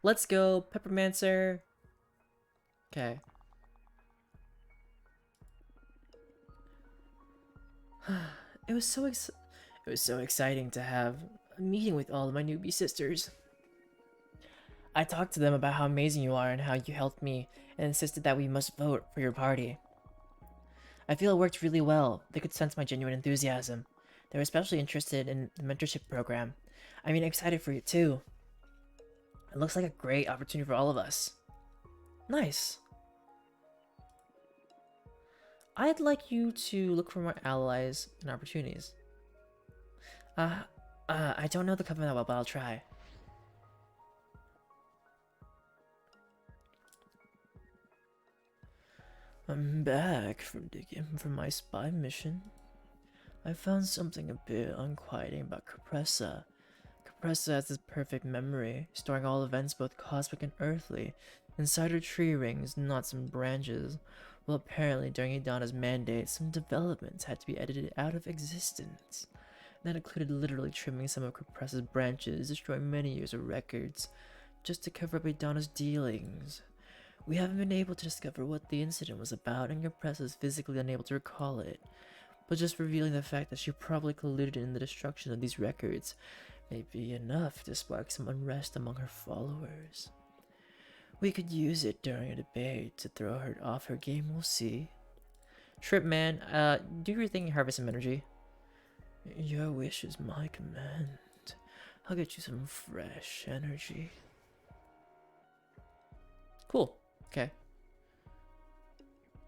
Let's go, Peppermancer. Okay. It was so exciting to have a meeting with all of my newbie sisters. I talked to them about how amazing you are and how you helped me and insisted that we must vote for your party. I feel it worked really well. They could sense my genuine enthusiasm. They were especially interested in the mentorship program. I mean, excited for you too. It looks like a great opportunity for all of us. Nice. I'd like you to look for more allies and opportunities. I don't know the coven that well, but I'll try. I'm back from digging for my spy mission. I found something a bit unquieting about Capressa. Capressa has this perfect memory, storing all events both cosmic and earthly, inside her tree rings, knots and branches. Well, apparently during Idana's mandate, some developments had to be edited out of existence. That included literally trimming some of Capressa's branches, destroying many years of records, just to cover up Idana's dealings. We haven't been able to discover what the incident was about, and Capressa is physically unable to recall it. But just revealing the fact that she probably colluded in the destruction of these records may be enough to spark some unrest among her followers. We could use it during a debate to throw her off her game, we'll see. Trip man, do your thing and harvest some energy. Your wish is my command. I'll get you some fresh energy. Cool. Okay.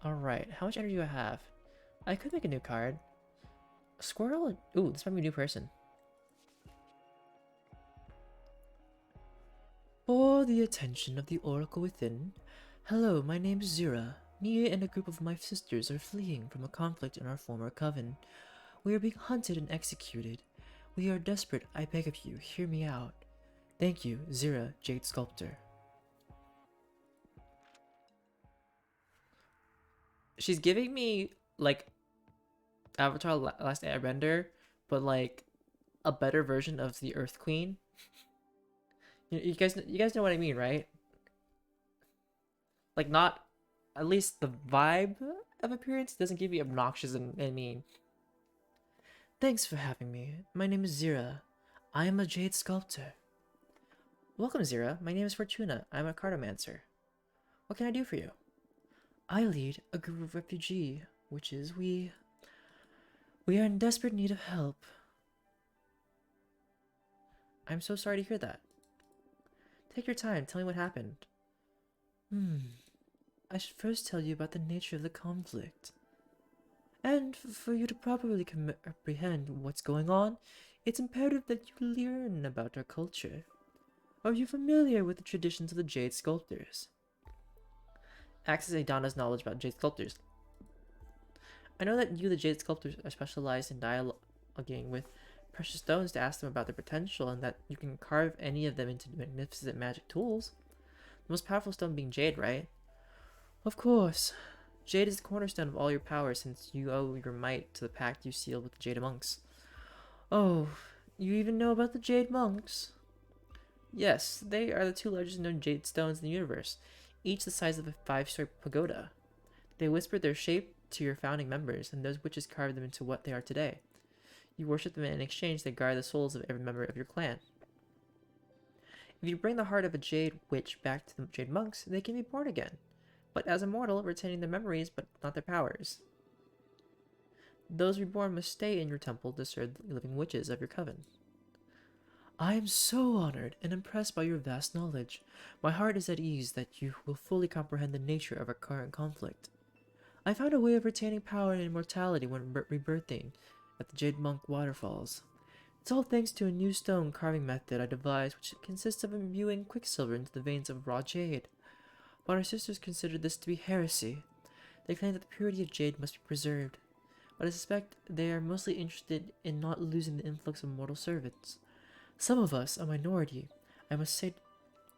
Alright, how much energy do I have? I could make a new card. A squirrel? Ooh, this might be a new person. For the attention of the Oracle within. Hello, my name is Zira. Me and a group of my sisters are fleeing from a conflict in our former coven. We are being hunted and executed. We are desperate, I beg of you, hear me out. Thank you, Zira, Jade Sculptor. She's giving me, like, Avatar Last Airbender, but, like, a better version of the Earth Queen. You guys know what I mean, right? Like, not, at least the vibe of appearance doesn't give me obnoxious and mean. Thanks for having me. My name is Zira. I am a Jade Sculptor. Welcome, Zira. My name is Fortuna. I'm a cartomancer. What can I do for you? I lead a group of refugee witches. We are in desperate need of help. I'm so sorry to hear that. Take your time. Tell me what happened. I should first tell you about the nature of the conflict. And for you to properly comprehend what's going on, it's imperative that you learn about our culture. Are you familiar with the traditions of the Jade Sculptors? Access Adana's knowledge about Jade Sculptors. I know that you, the Jade Sculptors, are specialized in dialoguing with precious stones to ask them about their potential, and that you can carve any of them into magnificent magic tools. The most powerful stone being Jade, right? Of course. Jade is the cornerstone of all your power, since you owe your might to the pact you sealed with the Jade Monks. Oh, you even know about the Jade Monks? Yes, they are the two largest known jade stones in the universe, each the size of a 5-story pagoda. They whispered their shape to your founding members, and those witches carved them into what they are today. You worship them, and in exchange they guard the souls of every member of your clan. If you bring the heart of a jade witch back to the Jade Monks, they can be born again, but as immortal, retaining their memories but not their powers. Those reborn must stay in your temple to serve the living witches of your coven. I am so honored and impressed by your vast knowledge. My heart is at ease that you will fully comprehend the nature of our current conflict. I found a way of retaining power and immortality when rebirthing at the Jade Monk waterfalls. It's all thanks to a new stone carving method I devised, which consists of imbuing quicksilver into the veins of raw jade. But our sisters consider this to be heresy. They claim that the purity of jade must be preserved, but I suspect they are mostly interested in not losing the influx of mortal servants. Some of us, a minority, I must say,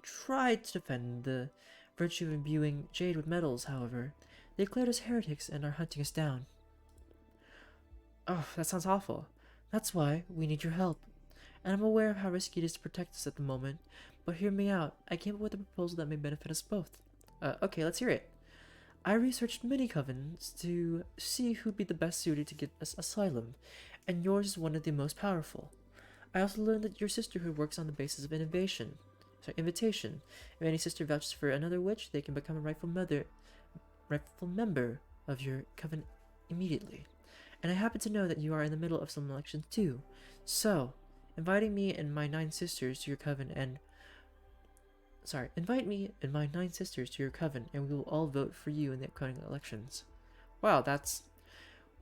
tried to defend the virtue of imbuing jade with metals. However, they declared us heretics and are hunting us down. Oh, that sounds awful. That's why we need your help. And I'm aware of how risky it is to protect us at the moment, but hear me out. I came up with a proposal that may benefit us both. Okay, let's hear it. I researched many covens to see who'd be the best suited to get us asylum, and yours is one of the most powerful. I also learned that your sisterhood works on the basis of invitation. If any sister vouches for another witch, they can become a rightful member of your coven immediately. And I happen to know that you are in the middle of some elections too. So, invite me and my 9 sisters to your coven, and we will all vote for you in the upcoming elections. Wow,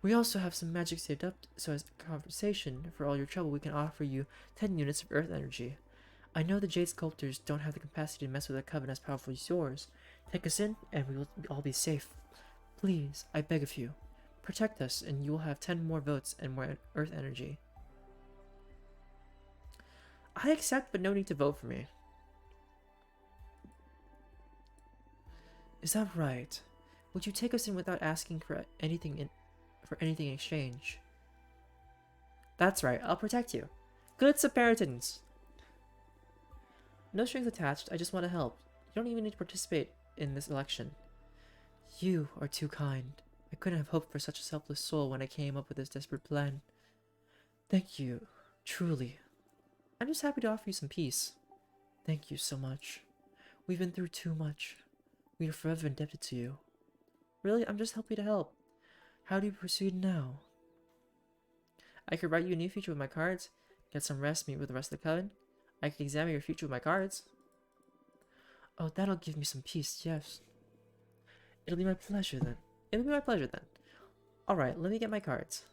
we also have some magic saved up, so as compensation for all your trouble, we can offer you 10 units of earth energy. I know the Jade Sculptors don't have the capacity to mess with a coven as powerful as yours. Take us in, and we will all be safe. Please, I beg of you, protect us, and you will have 10 more votes and more earth energy. I accept, but no need to vote for me. Is that right? Would you take us in without asking for anything in exchange? That's right, I'll protect you. Good Samaritans! No strings attached, I just want to help. You don't even need to participate in this election. You are too kind. I couldn't have hoped for such a selfless soul when I came up with this desperate plan. Thank you, truly. I'm just happy to offer you some peace. Thank you so much. We've been through too much. We are forever indebted to you. Really, I'm just happy to help. How do you proceed now? I could write you a new future with my cards, get some rest, meet with the rest of the coven. I can examine your future with my cards. Oh, that'll give me some peace, yes. It'll be my pleasure then. It'll be my pleasure then. Alright, let me get my cards.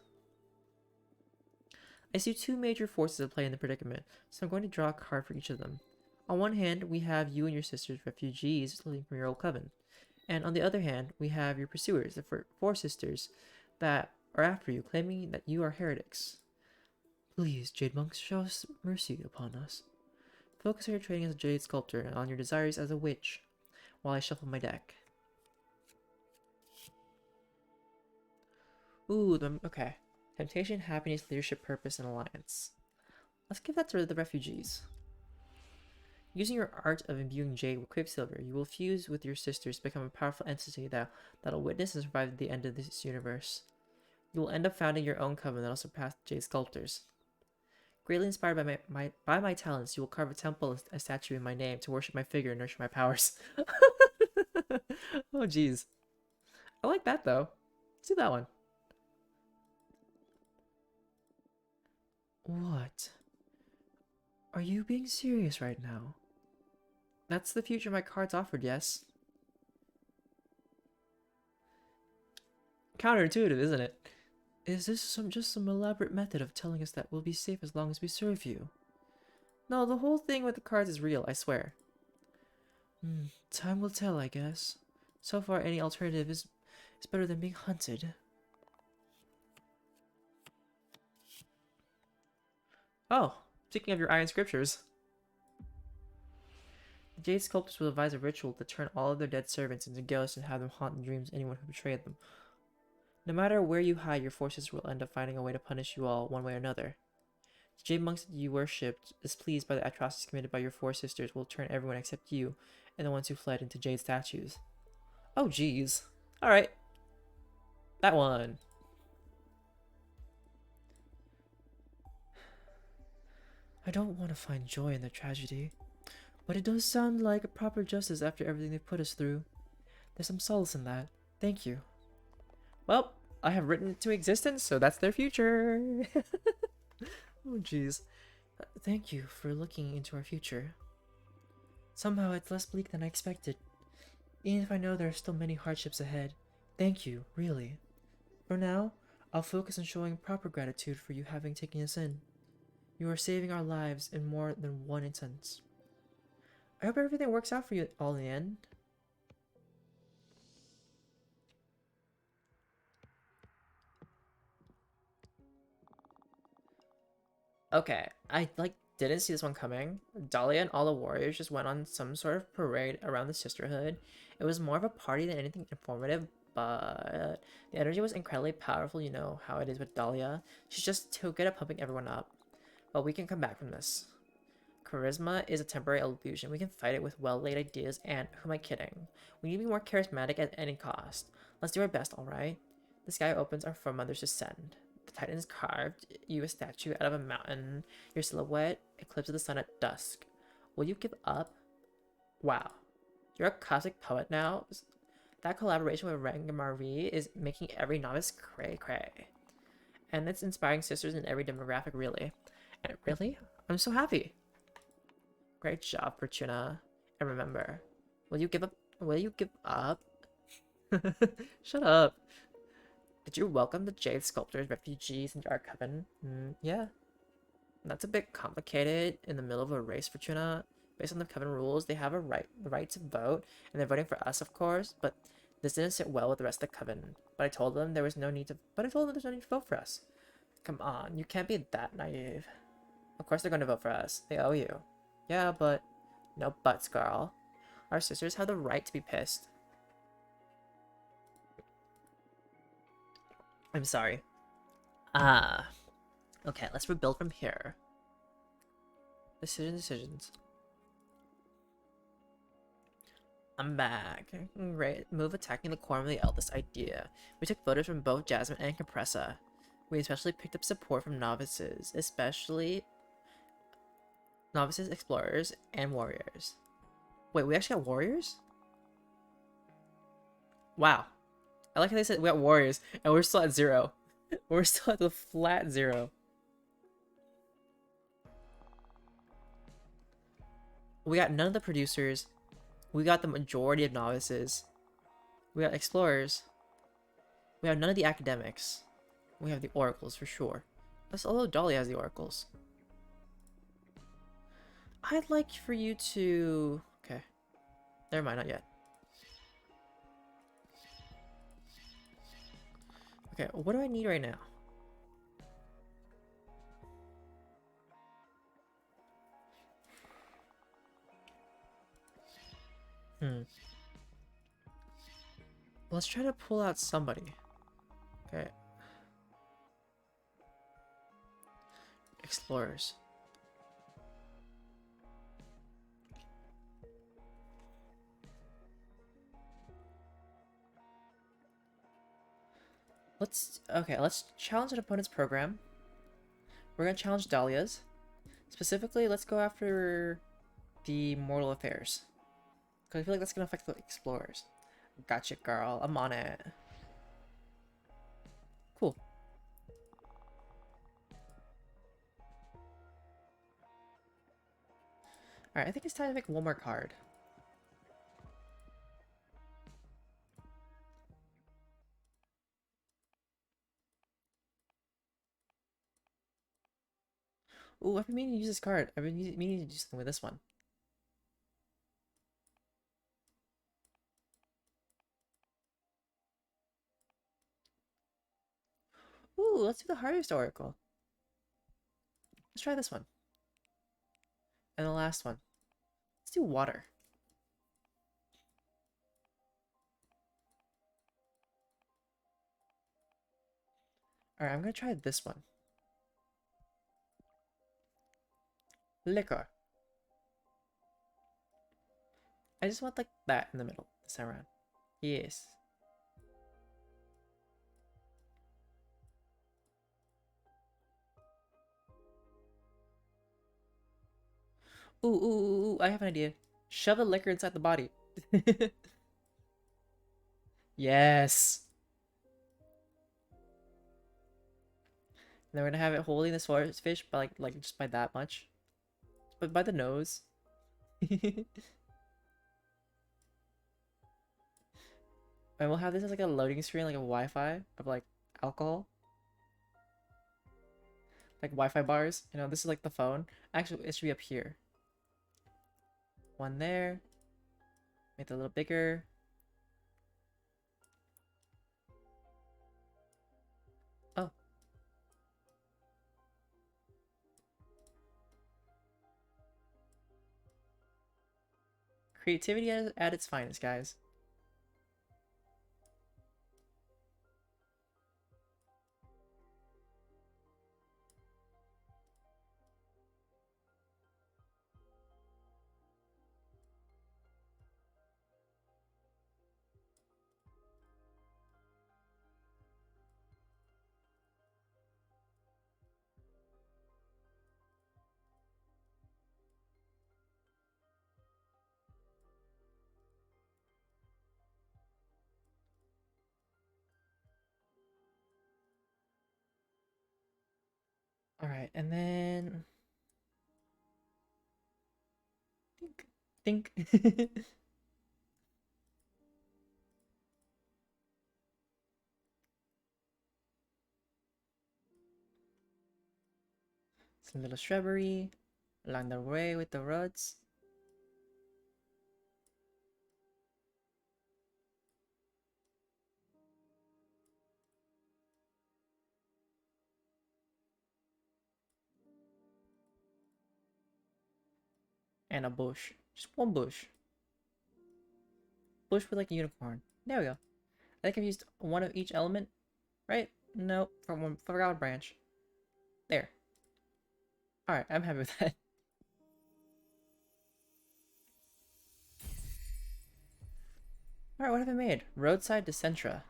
I see two major forces at play in the predicament, so I'm going to draw a card for each of them. On one hand, we have you and your sisters, refugees, fleeing from your old coven. And on the other hand, we have your pursuers, the four sisters, that are after you, claiming that you are heretics. Please, Jade Monks, show us mercy upon us. Focus on your training as a jade sculptor and on your desires as a witch, while I shuffle my deck. Ooh, okay. Temptation, happiness, leadership, purpose, and alliance. Let's give that to the refugees. Using your art of imbuing jade with quicksilver, you will fuse with your sisters to become a powerful entity that'll witness and survive the end of this universe. You will end up founding your own coven that'll surpass jade sculptors. Greatly inspired by my talents, you will carve a temple and a statue in my name to worship my figure and nurture my powers. Oh, jeez. I like that, though. Let's do that one. What? Are you being serious right now? That's the future my cards offered, yes? Counterintuitive, isn't it? Is this just some elaborate method of telling us that we'll be safe as long as we serve you? No, the whole thing with the cards is real, I swear. Time will tell, I guess. So far, any alternative is better than being hunted. Oh, speaking of your iron scriptures. The Jade Sculptors will devise a ritual to turn all of their dead servants into ghosts and have them haunt in dreams anyone who betrayed them. No matter where you hide, your forces will end up finding a way to punish you all, one way or another. The Jade Monks that you worshipped, displeased by the atrocities committed by your four sisters, will turn everyone except you and the ones who fled into Jade statues. Oh, jeez. Alright. That one. I don't want to find joy in their tragedy, but it does sound like a proper justice after everything they've put us through. There's some solace in that. Thank you. Well, I have written it to existence, so that's their future. Oh, jeez. Thank you for looking into our future. Somehow it's less bleak than I expected. Even if I know there are still many hardships ahead. Thank you, really. For now, I'll focus on showing proper gratitude for you having taken us in. You are saving our lives in more than one instance. I hope everything works out for you all in the end. Okay, I didn't see this one coming. Dahlia and all the warriors just went on some sort of parade around the sisterhood. It was more of a party than anything informative, but the energy was incredibly powerful. You know how it is with Dahlia. She's just too good at pumping everyone up. But we can come back from this. Charisma is a temporary illusion. We can fight it with well-laid ideas and, who am I kidding? We need to be more charismatic at any cost. Let's do our best, alright? The sky opens, our foremothers descend. The Titans carved you a statue out of a mountain. Your silhouette eclipses the sun at dusk. Will you give up? Wow. You're a cosmic poet now? That collaboration with Rangamarie is making every novice cray-cray. And it's inspiring sisters in every demographic, really. And really? I'm so happy. Great job, Fortuna. And remember, will you give up? Will you give up? Shut up. Did you welcome the Jade Sculptors, refugees, into our coven? Yeah. That's a bit complicated in the middle of a race, Fortuna. Based on the coven rules, they have the right to vote, and they're voting for us, of course, but this didn't sit well with the rest of the coven. But I told them there's no need to vote for us. Come on, you can't be that naive. Of course they're going to vote for us. They owe you. Yeah, but... No buts, girl. Our sisters have the right to be pissed. I'm sorry. Okay, let's rebuild from here. Decisions. I'm back. Great. Move attacking the quorum of the eldest idea. We took voters from both Jasmine and Compressa. We especially picked up support from novices, explorers, and warriors. Wait, we actually got warriors? Wow. I like how they said we got warriors, and we're still at 0. We're still at the flat 0. We got none of the producers. We got the majority of novices. We got explorers. We have none of the academics. We have the oracles for sure. That's although Dolly has the oracles. I'd like for you to... Okay. Never mind, not yet. Okay, what do I need right now? Let's try to pull out somebody. Okay. Explorers. Let's challenge an opponent's program. We're gonna challenge Dahlia's. Specifically, let's go after the mortal affairs. Because I feel like that's gonna affect the explorers. Gotcha, girl. I'm on it. Cool. Alright, I think it's time to make one more card. Ooh, I've been meaning to use this card. I've been meaning to do something with this one. Ooh, let's do the Harvest Oracle. Let's try this one. And the last one. Let's do water. Alright, I'm gonna try this one. Liquor. I just want like that in the middle this time around. Yes. Ooh, I have an idea. Shove the liquor inside the body. Yes. And then we're gonna have it holding the swordfish by like just by that much. But by the nose. And we'll have this as like a loading screen, like a Wi-Fi of like alcohol. Like Wi-Fi bars. You know, this is like the phone. Actually, it should be up here. One there. Make it a little bigger. Oh. Creativity at its finest, guys. Alright, and then... Think. Some little shrubbery along the way with the roads. And a bush. Just one bush. Bush with like a unicorn. There we go. I think I've used one of each element, right? Nope, forgot a branch. There. Alright, I'm happy with that. Alright, what have I made? Roadside Decentra.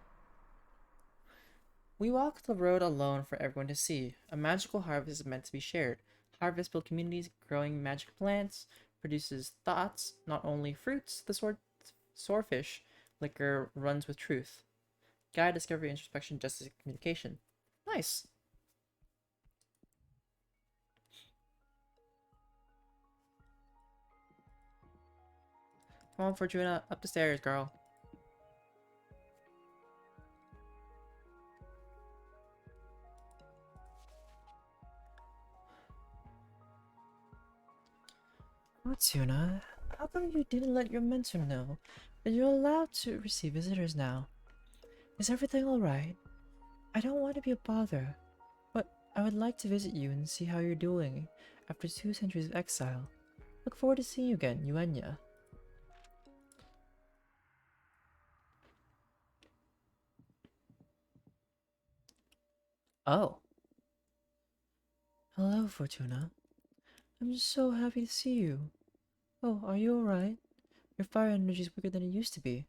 We walk the road alone for everyone to see. A magical harvest is meant to be shared. Harvest build communities, growing magic plants, produces thoughts, not only fruits. The swordfish liquor runs with truth. Guide, discovery, introspection, justice, and communication. Nice. Come on, Fortuna, up the stairs, girl. Fortuna, how come you didn't let your mentor know that you're allowed to receive visitors now? Is everything alright? I don't want to be a bother, but I would like to visit you and see how you're doing after 2 centuries of exile. Look forward to seeing you again, Yuenya. Oh. Hello, Fortuna. I'm just so happy to see you. Oh, are you alright? Your fire energy is weaker than it used to be.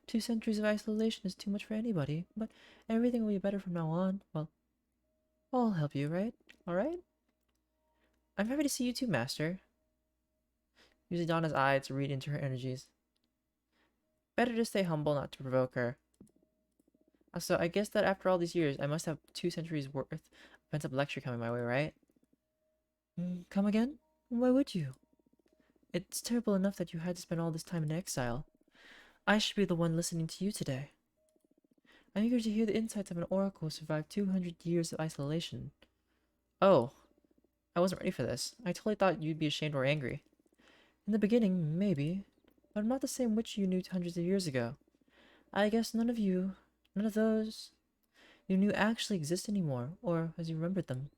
2 centuries of isolation is too much for anybody, but everything will be better from now on. Well, I'll help you, right? Alright? I'm happy to see you too, Master. Using Donna's eye to read into her energies. Better to stay humble, not to provoke her. So I guess that after all these years, I must have 2 centuries worth of pent-up lecture coming my way, right? Come again? Why would you? It's terrible enough that you had to spend all this time in exile. I should be the one listening to you today. I'm eager to hear the insights of an oracle who survived 200 years of isolation. Oh, I wasn't ready for this. I totally thought you'd be ashamed or angry. In the beginning, maybe, but I'm not the same witch you knew hundreds of years ago. I guess none of those you knew actually exist anymore, or as you remembered them.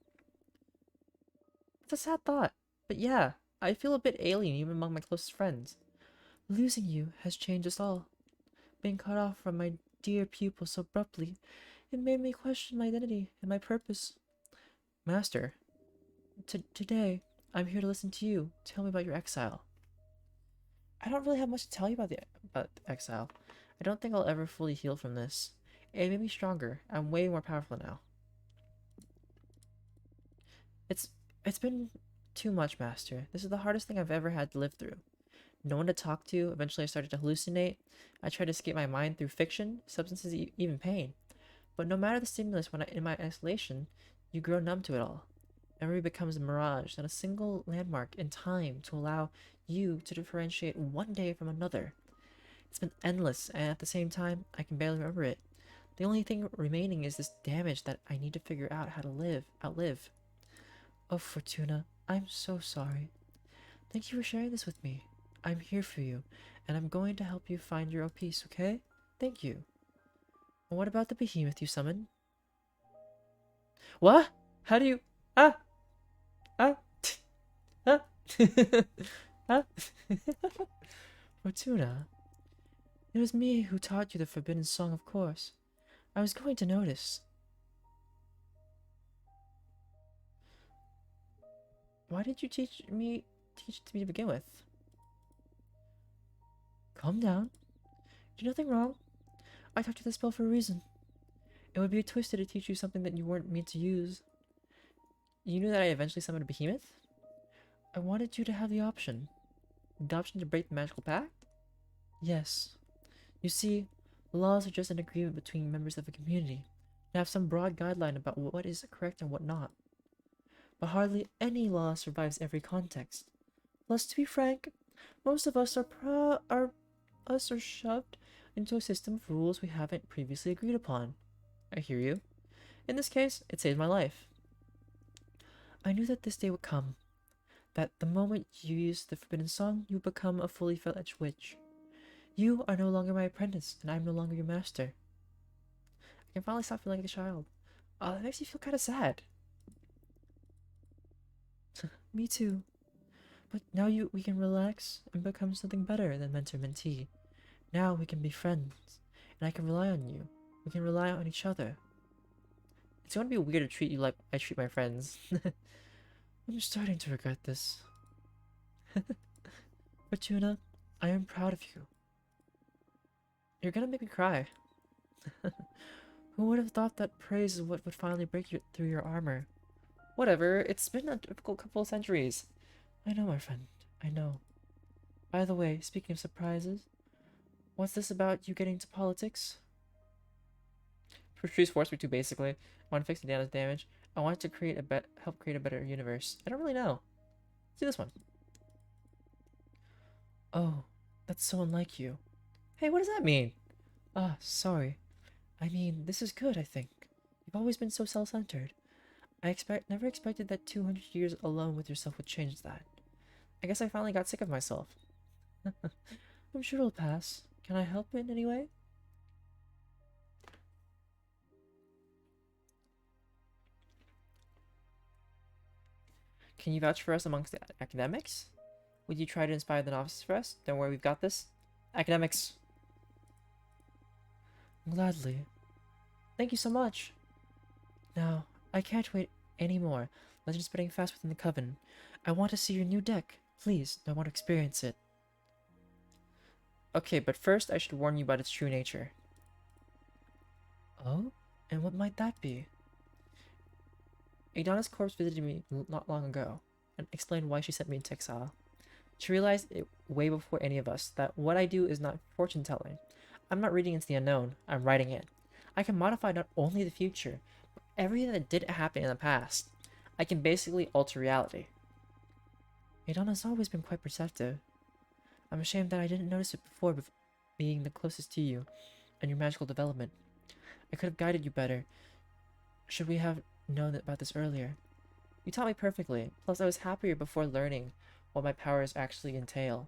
It's a sad thought, but yeah, I feel a bit alien even among my closest friends. Losing you has changed us all. Being cut off from my dear pupil so abruptly, it made me question my identity and my purpose. Master, today, I'm here to listen to you. Tell me about your exile. I don't really have much to tell you about the exile. I don't think I'll ever fully heal from this. It made me stronger. I'm way more powerful now. It's been too much, Master. This is the hardest thing I've ever had to live through. No one to talk to. Eventually, I started to hallucinate. I tried to escape my mind through fiction, substances, even pain. But no matter the stimulus, in my isolation, you grow numb to it all. Memory becomes a mirage, not a single landmark in time to allow you to differentiate one day from another. It's been endless, and at the same time, I can barely remember it. The only thing remaining is this damage that I need to figure out how to outlive. Oh, Fortuna, I'm so sorry. Thank you for sharing this with me. I'm here for you, and I'm going to help you find your own peace, okay? Thank you. And what about the behemoth you summoned? What? How do you... Ah! Ah! Ah! Ah! Fortuna, it was me who taught you the forbidden song, of course. I was going to notice. Why did you teach it to me to begin with? Calm down. You did nothing wrong. I taught you the spell for a reason. It would be twisted to teach you something that you weren't meant to use. You knew that I eventually summoned a behemoth? I wanted you to have the option. The option to break the magical pact? Yes. You see, laws are just an agreement between members of a community. They have some broad guideline about what is correct and what not. But hardly any law survives every context. Plus, to be frank, most of us are shoved into a system of rules we haven't previously agreed upon. I hear you. In this case, it saved my life. I knew that this day would come. That the moment you use the forbidden song, you become a fully fledged witch. You are no longer my apprentice, and I am no longer your master. I can finally stop feeling like a child. That makes me feel kind of sad. Me too. But now we can relax and become something better than mentor-mentee. Now we can be friends, and I can rely on you. We can rely on each other. It's going to be weird to treat you like I treat my friends. I'm starting to regret this. Fortuna, I am proud of you. You're gonna make me cry. Who would have thought that praise is what would finally break you through your armor? Whatever, it's been a difficult couple of centuries. I know, my friend. I know. By the way, speaking of surprises, what's this about you getting into politics? Patrice forced me to, basically. I want to fix the damage. I want to help create a better universe. I don't really know. Let's do this one. Oh, that's so unlike you. Hey, what does that mean? Ah, sorry. I mean, this is good, I think. You've always been so self-centered. Never expected that 200 years alone with yourself would change that. I guess I finally got sick of myself. I'm sure it'll pass. Can I help in any way? Can you vouch for us amongst the academics? Would you try to inspire the novices for us? Don't worry, we've got this. Academics. Gladly. Thank you so much. Now, I can't wait anymore. Legend's spreading fast within the coven. I want to see your new deck. Please, I want to experience it. Okay, but first I should warn you about its true nature. Oh? And what might that be? Adana's corpse visited me not long ago, and explained why she sent me into exile. She realized it way before any of us that what I do is not fortune telling. I'm not reading into the unknown, I'm writing it. I can modify not only the future, but everything that did happen in the past. I can basically alter reality. Adana's always been quite perceptive. I'm ashamed that I didn't notice it before being the closest to you and your magical development. I could have guided you better. Should we have known about this earlier? You taught me perfectly, plus I was happier before learning what my powers actually entail.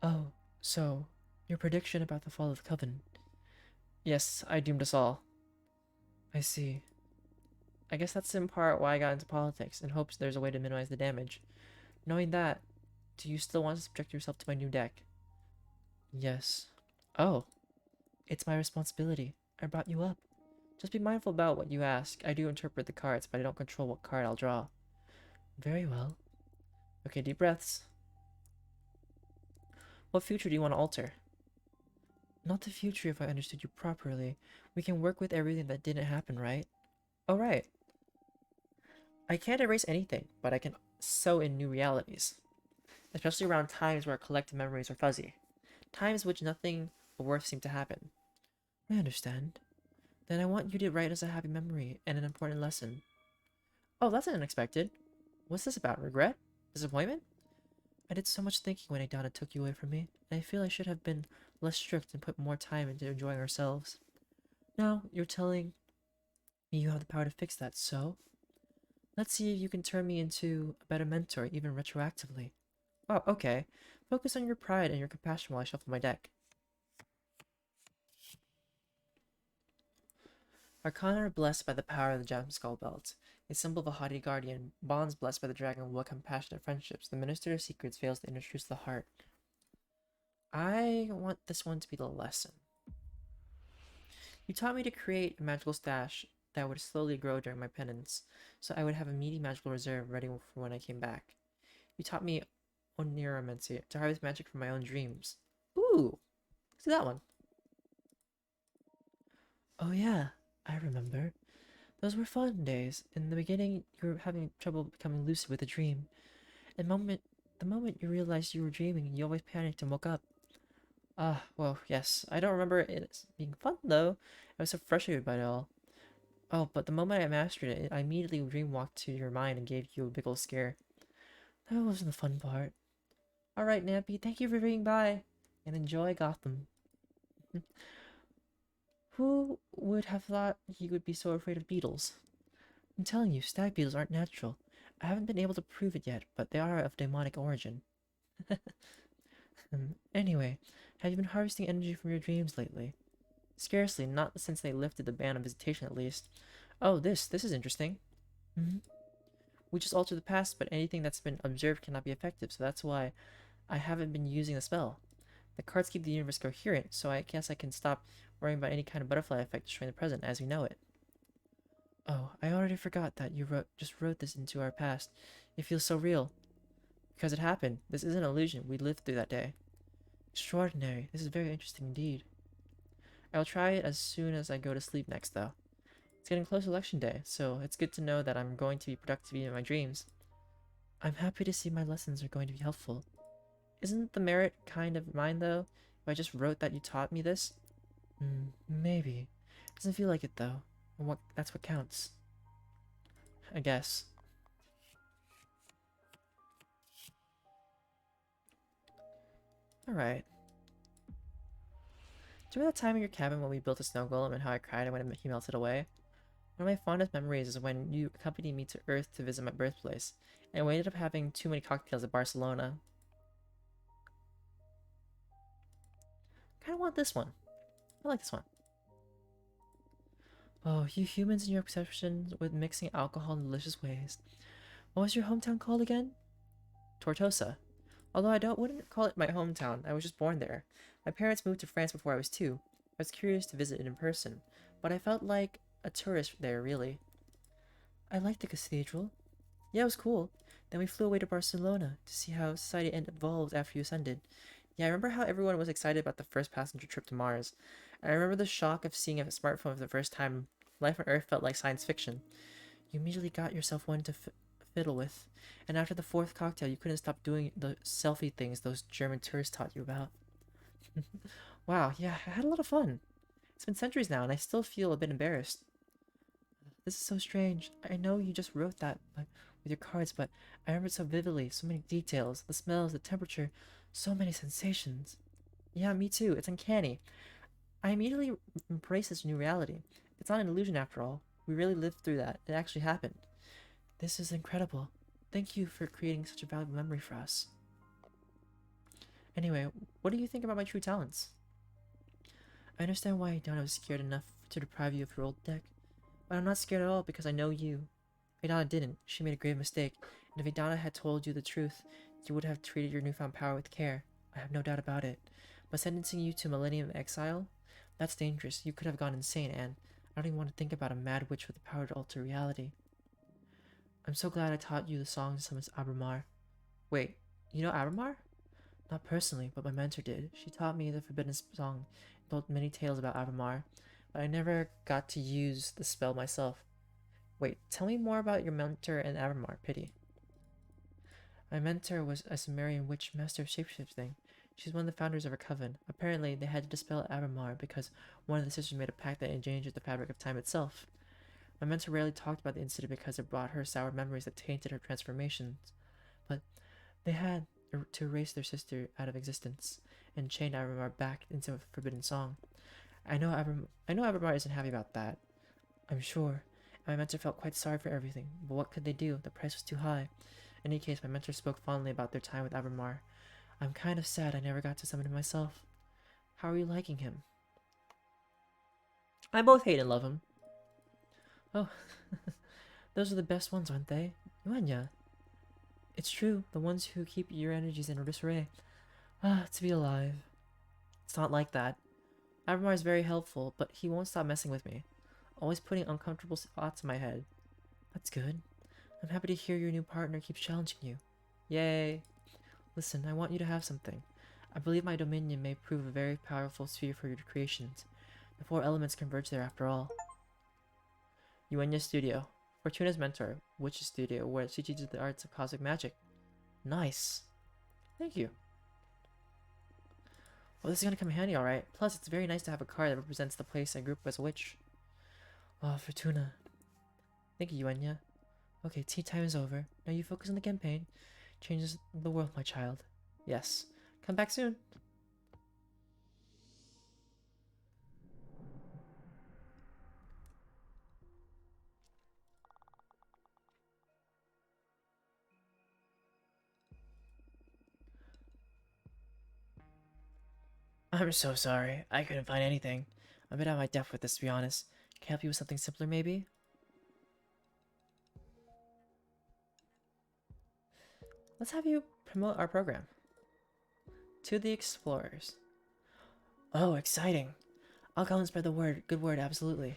Oh, so, your prediction about the fall of the Coven. Yes, I doomed us all. I see. I guess that's in part why I got into politics, in hopes there's a way to minimize the damage. Knowing that, do you still want to subject yourself to my new deck? Yes. Oh, it's my responsibility. I brought you up. Just be mindful about what you ask. I do interpret the cards, but I don't control what card I'll draw. Very well. Okay, deep breaths. What future do you want to alter? Not the future if I understood you properly. We can work with everything that didn't happen, right? Oh, right. I can't erase anything, but I can sew in new realities. Especially around times where our collective memories are fuzzy. Times which nothing of worth seemed to happen. I understand. Then I want you to write us a happy memory and an important lesson. Oh, that's unexpected. What's this about? Regret? Disappointment? I did so much thinking when Adana took you away from me, and I feel I should have been less strict and put more time into enjoying ourselves. Now, you're telling me you have the power to fix that, so? Let's see if you can turn me into a better mentor, even retroactively. Oh, okay. Focus on your pride and your compassion while I shuffle my deck. Arcana are blessed by the power of the Gem Skull Belt, a symbol of a haughty guardian. Bonds blessed by the dragon will compassionate friendships. The Minister of Secrets fails to introduce the heart. I want this one to be the lesson. You taught me to create a magical stash that would slowly grow during my penance, so I would have a meaty magical reserve ready for when I came back. You taught me Oniromancy, to harvest magic from my own dreams. Ooh! Look at that one. Oh yeah, I remember. Those were fun days. In the beginning, you were having trouble becoming lucid with a dream. The moment you realized you were dreaming, you always panicked and woke up. Ah, well, yes. I don't remember it as being fun, though. I was so frustrated by it all. Oh, but the moment I mastered it, I immediately dreamwalked to your mind and gave you a big ol' scare. That wasn't the fun part. Alright, Nappy, thank you for reading by. And enjoy Gotham. Who would have thought he would be so afraid of beetles? I'm telling you, stag beetles aren't natural. I haven't been able to prove it yet, but they are of demonic origin. Anyway, have you been harvesting energy from your dreams lately? Scarcely, not since they lifted the ban of visitation at least. Oh, this is interesting. Hmm. We just alter the past, but anything that's been observed cannot be effective, so that's why I haven't been using the spell. The cards keep the universe coherent, so I guess I can stop worrying about any kind of butterfly effect destroying the present as we know it. Oh, I already forgot that you just wrote this into our past. It feels so real. Because it happened. This isn't an illusion. We lived through that day. Extraordinary. This is very interesting indeed. I'll try it as soon as I go to sleep next, though. It's getting close to election day, so it's good to know that I'm going to be productive in my dreams. I'm happy to see my lessons are going to be helpful. Isn't the merit kind of mine, though, if I just wrote that you taught me this? Maybe. Doesn't feel like it, though. And that's what counts. I guess. Alright. Do you remember that time in your cabin when we built a snow golem and how I cried when he melted away? One of my fondest memories is when you accompanied me to Earth to visit my birthplace, and we ended up having too many cocktails at Barcelona. I kinda want this one. I like this one. Oh, you humans and your obsession with mixing alcohol in delicious ways. What was your hometown called again? Tortosa. Although wouldn't call it my hometown, I was just born there. My parents moved to France before I was 2. I was curious to visit it in person, but I felt like a tourist there, really. I liked the cathedral. Yeah, it was cool. Then we flew away to Barcelona to see how society evolved after you ascended. Yeah, I remember how everyone was excited about the first passenger trip to Mars. I remember the shock of seeing a smartphone for the first time. Life on Earth felt like science fiction. You immediately got yourself one to fiddle with, and after the 4th cocktail, you couldn't stop doing the selfie things those German tourists taught you about. Wow, yeah, I had a lot of fun. It's been centuries now, and I still feel a bit embarrassed. This is so strange. I know you just wrote that with your cards, but I remember it so vividly, so many details, the smells, the temperature, so many sensations. Yeah, me too. It's uncanny. I immediately embrace this new reality. It's not an illusion after all. We really lived through that. It actually happened. This is incredible. Thank you for creating such a valuable memory for us. Anyway, what do you think about my true talents? I understand why Donna was scared enough to deprive you of your old deck, but I'm not scared at all because I know you. Idana didn't. She made a grave mistake, and if Idana had told you the truth, you would have treated your newfound power with care. I have no doubt about it. But sentencing you to millennium exile? That's dangerous. You could have gone insane, and I don't even want to think about a mad witch with the power to alter reality. I'm so glad I taught you the song to summon Abramar. Wait, you know Abramar? Not personally, but my mentor did. She taught me the forbidden song and told many tales about Abramar, but I never got to use the spell myself. Wait, tell me more about your mentor and Abramar, pity. My mentor was a Sumerian witch master of shapeshifting. She's one of the founders of our coven. Apparently, they had to dispel Abramar because one of the sisters made a pact that endangered the fabric of time itself. My mentor rarely talked about the incident because it brought her sour memories that tainted her transformations, but they had to erase their sister out of existence and chain Abramar back into a forbidden song. I know Abramar isn't happy about that, I'm sure. My mentor felt quite sorry for everything, but what could they do? The price was too high. In any case, my mentor spoke fondly about their time with Abramar. I'm kind of sad I never got to summon him myself. How are you liking him? I both hate and love him. Oh, those are the best ones, aren't they? Yuanya. It's true, the ones who keep your energies in disarray. Ah, to be alive. It's not like that. Abramar is very helpful, but he won't stop messing with me. Always putting uncomfortable thoughts in my head. That's good. I'm happy to hear your new partner keeps challenging you. Yay. Listen, I want you to have something. I believe my dominion may prove a very powerful sphere for your creations. The 4 elements converge there after all. Yuenya's studio. Fortuna's mentor. Witch's studio, where she teaches the arts of cosmic magic. Nice. Thank you. Well, this is gonna come in handy, alright. Plus, it's very nice to have a card that represents the place I grew up as a witch. Oh, Fortuna. Thank you, Yuenya. Okay, tea time is over. Now you focus on the campaign. Changes the world, my child. Yes. Come back soon. I'm so sorry. I couldn't find anything. I'm a bit out of my depth with this, to be honest. Can I help you with something simpler, maybe? Let's have you promote our program. To the Explorers. Oh, exciting. I'll go and spread the word. Good word, absolutely.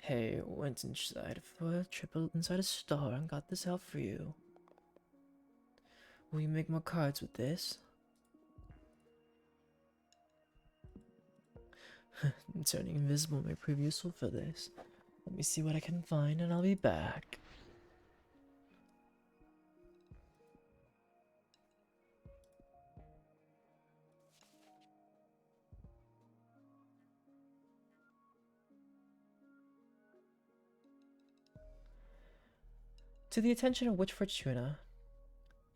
Hey, went inside for a trip inside a store and got this out for you. Will you make more cards with this? Turning invisible may prove useful for this. Let me see what I can find and I'll be back. To the attention of Witch Fortuna,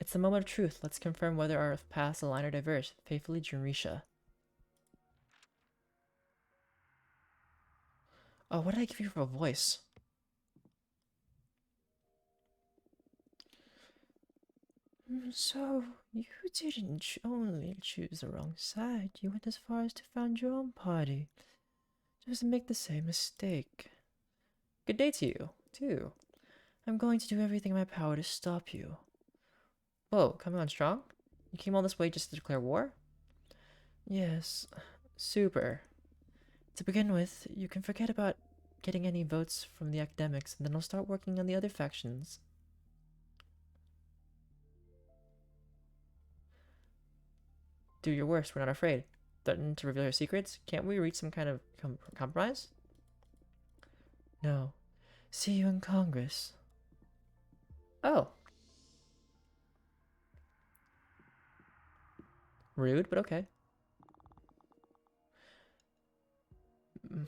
It's the moment of truth. Let's confirm whether our paths align or diverge. Faithfully, Jurisha. Oh, what did I give you for a voice? So, you didn't only choose the wrong side, you went as far as to found your own party. Just make the same mistake. Good day to you, too. I'm going to do everything in my power to stop you. Whoa, coming on strong? You came all this way just to declare war? Yes, super. To begin with, you can forget about getting any votes from the academics, and then I'll start working on the other factions. Do your worst, we're not afraid. Threaten to reveal your secrets? Can't we reach some kind of compromise? No. See you in Congress. Oh. Rude, but okay.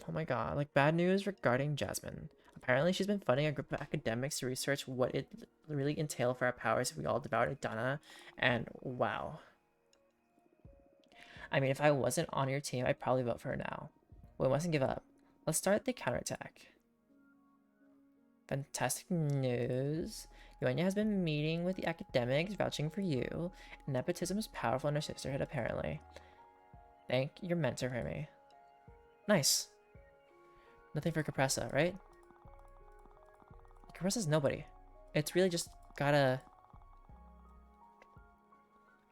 Oh my god, like bad news regarding Jasmine. Apparently she's been funding a group of academics to research what it really entail for our powers if we all devoured Idana, and wow. I mean, if I wasn't on your team, I'd probably vote for her now. We mustn't give up. Let's start the counterattack. Fantastic news. Yoanya has been meeting with the academics, vouching for you. Nepotism is powerful in our sisterhood, apparently. Thank your mentor for me. Nice. Nothing for Capressa, right? Capressa's nobody. It's really just gotta...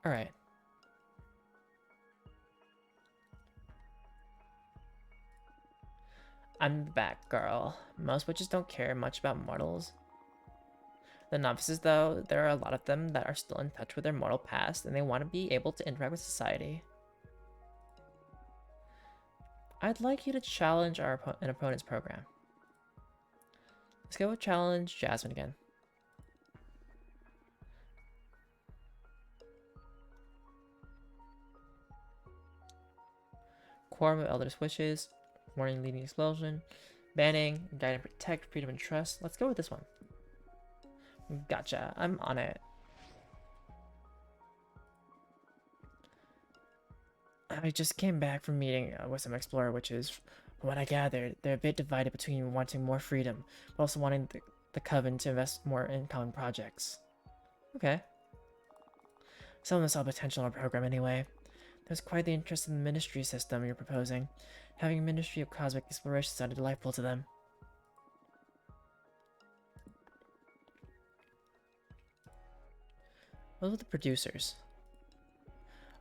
Alright. I'm back, girl. Most witches don't care much about mortals. The novices, though, there are a lot of them that are still in touch with their mortal past, and they want to be able to interact with society. I'd like you to challenge an opponent's program. Let's go with challenge Jasmine again. Quorum of Elder Witches, warning leading explosion, banning, guide and protect, freedom and trust. Let's go with this one. Gotcha, I'm on it. I just came back from meeting with some explorer witches. From what I gathered, they're a bit divided between wanting more freedom, but also wanting the coven to invest more in common projects. Okay. Some of them saw potential in our program anyway. There's quite the interest in the ministry system you're proposing. Having a ministry of cosmic exploration sounded delightful to them. What about the producers?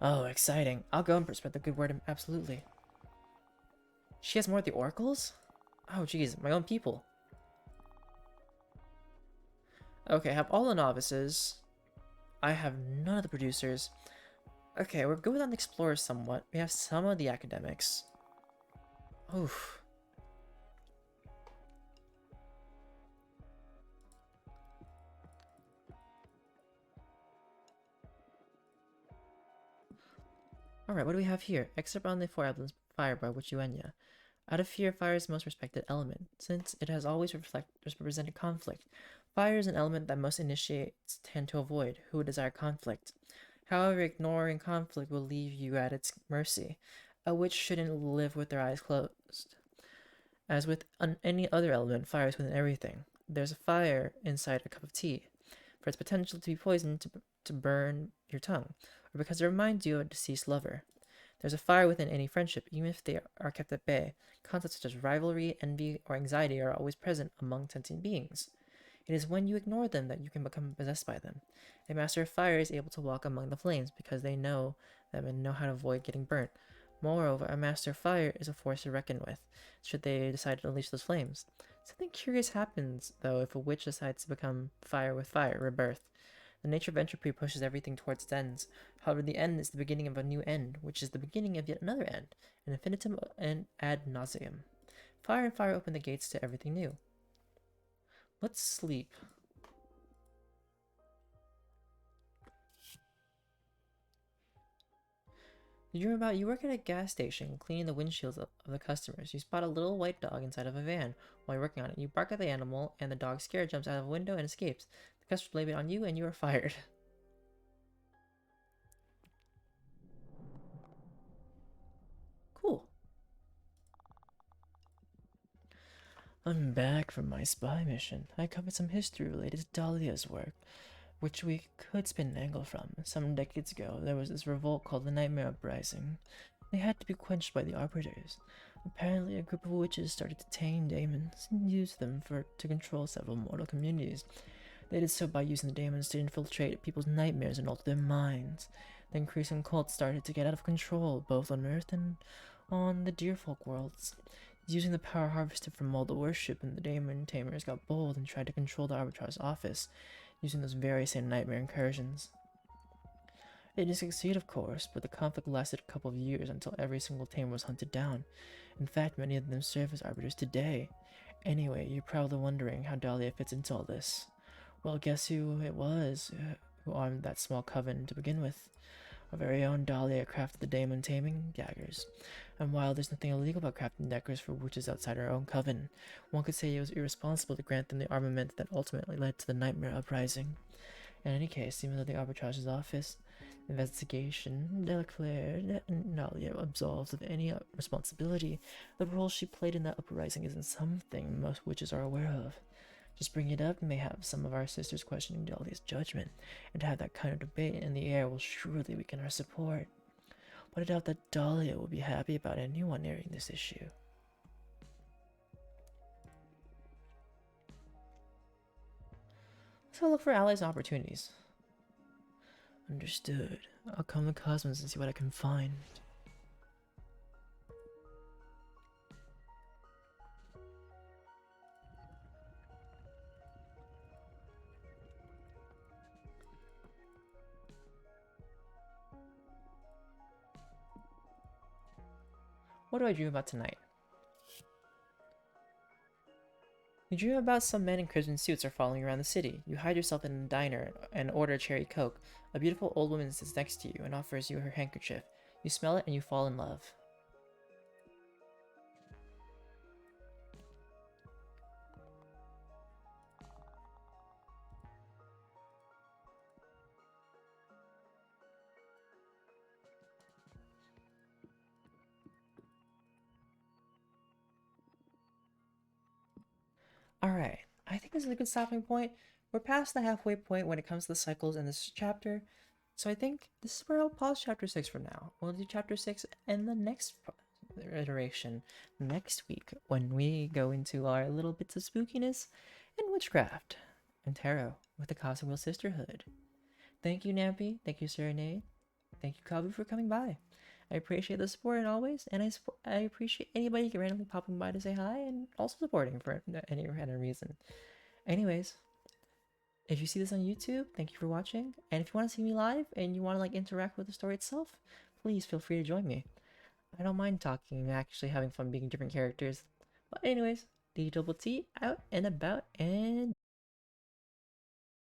Oh, exciting. I'll go and spread the good word, absolutely. She has more of the oracles? Oh, geez, my own people. Okay, I have all the novices. I have none of the producers. Okay, we're good on the explorers somewhat. We have some of the academics. Oof. Alright, what do we have here? Excerpt on the four emblems fire by Witchuenya. Out of fear, fire is the most respected element, since it has always represented conflict. Fire is an element that most initiates tend to avoid, who would desire conflict. However, ignoring conflict will leave you at its mercy. A witch shouldn't live with their eyes closed. As with any other element, fire is within everything. There's a fire inside a cup of tea, for its potential to be poisoned to burn your tongue, or because it reminds you of a deceased lover. There's a fire within any friendship, even if they are kept at bay. Concepts such as rivalry, envy, or anxiety are always present among sentient beings. It is when you ignore them that you can become possessed by them. A master of fire is able to walk among the flames because they know them and know how to avoid getting burnt. Moreover, a master of fire is a force to reckon with, should they decide to unleash those flames. Something curious happens, though, if a witch decides to become fire with fire, rebirth. The nature of entropy pushes everything towards its ends. However, the end is the beginning of a new end, which is the beginning of yet another end, an infinitum and ad nauseum. Fire and fire open the gates to everything new. Let's sleep. Did you remember you work at a gas station cleaning the windshields of the customers. You spot a little white dog inside of a van. While you're working on it, you bark at the animal, and the dog, scared, jumps out of a window and escapes. The customers blame it on you, and you are fired. I'm back from my spy mission. I covered some history related to Dahlia's work, which we could spin an angle from. Some decades ago, there was this revolt called the Nightmare Uprising. They had to be quenched by the Arbiters. Apparently, a group of witches started to tame daemons and use them to control several mortal communities. They did so by using the daemons to infiltrate people's nightmares and alter their minds. The increasing cult started to get out of control, both on Earth and on the Deerfolk worlds. Using the power harvested from all the worship, and the daemon tamers got bold and tried to control the Arbitrage's office, using those very same nightmare incursions. They didn't succeed, of course, but the conflict lasted a couple of years until every single tamer was hunted down. In fact, many of them serve as arbiters today. Anyway, you're probably wondering how Dahlia fits into all this. Well, guess who it was who armed that small coven to begin with? Our very own Dahlia crafted the daemon taming daggers. And while there's nothing illegal about crafting daggers for witches outside our own coven, one could say it was irresponsible to grant them the armament that ultimately led to the Nightmare Uprising. In any case, even though the Arbitrage's office investigation declared Dahlia absolved of any responsibility, the role she played in that uprising isn't something most witches are aware of. Just bring it up may have some of our sisters questioning Dahlia's judgment, and to have that kind of debate in the air will surely weaken our support. But I doubt that Dahlia will be happy about anyone airing this issue. So look for allies and opportunities. Understood. I'll come to Cosmos and see what I can find. What do I dream about tonight? You dream about some men in crimson suits are following around the city. You hide yourself in a diner and order a cherry coke. A beautiful old woman sits next to you and offers you her handkerchief. You smell it and you fall in love. Alright, I think this is a good stopping point. We're past the halfway point when it comes to the cycles in this chapter, so I think this is where I'll pause chapter 6 for now. We'll do chapter 6 and the next iteration next week when we go into our little bits of spookiness and witchcraft and tarot with the Cosmic Wheel Sisterhood. Thank you, Nampy. Thank you, Serenade. Thank you, Kabu, for coming by. I appreciate the support and always, and I appreciate anybody randomly popping by to say hi and also supporting for any random reason. Anyways, if you see this on YouTube, thank you for watching. And if you want to see me live and you want to like interact with the story itself, please feel free to join me. I don't mind talking and actually having fun being different characters. But anyways, DjDoubleT out and about and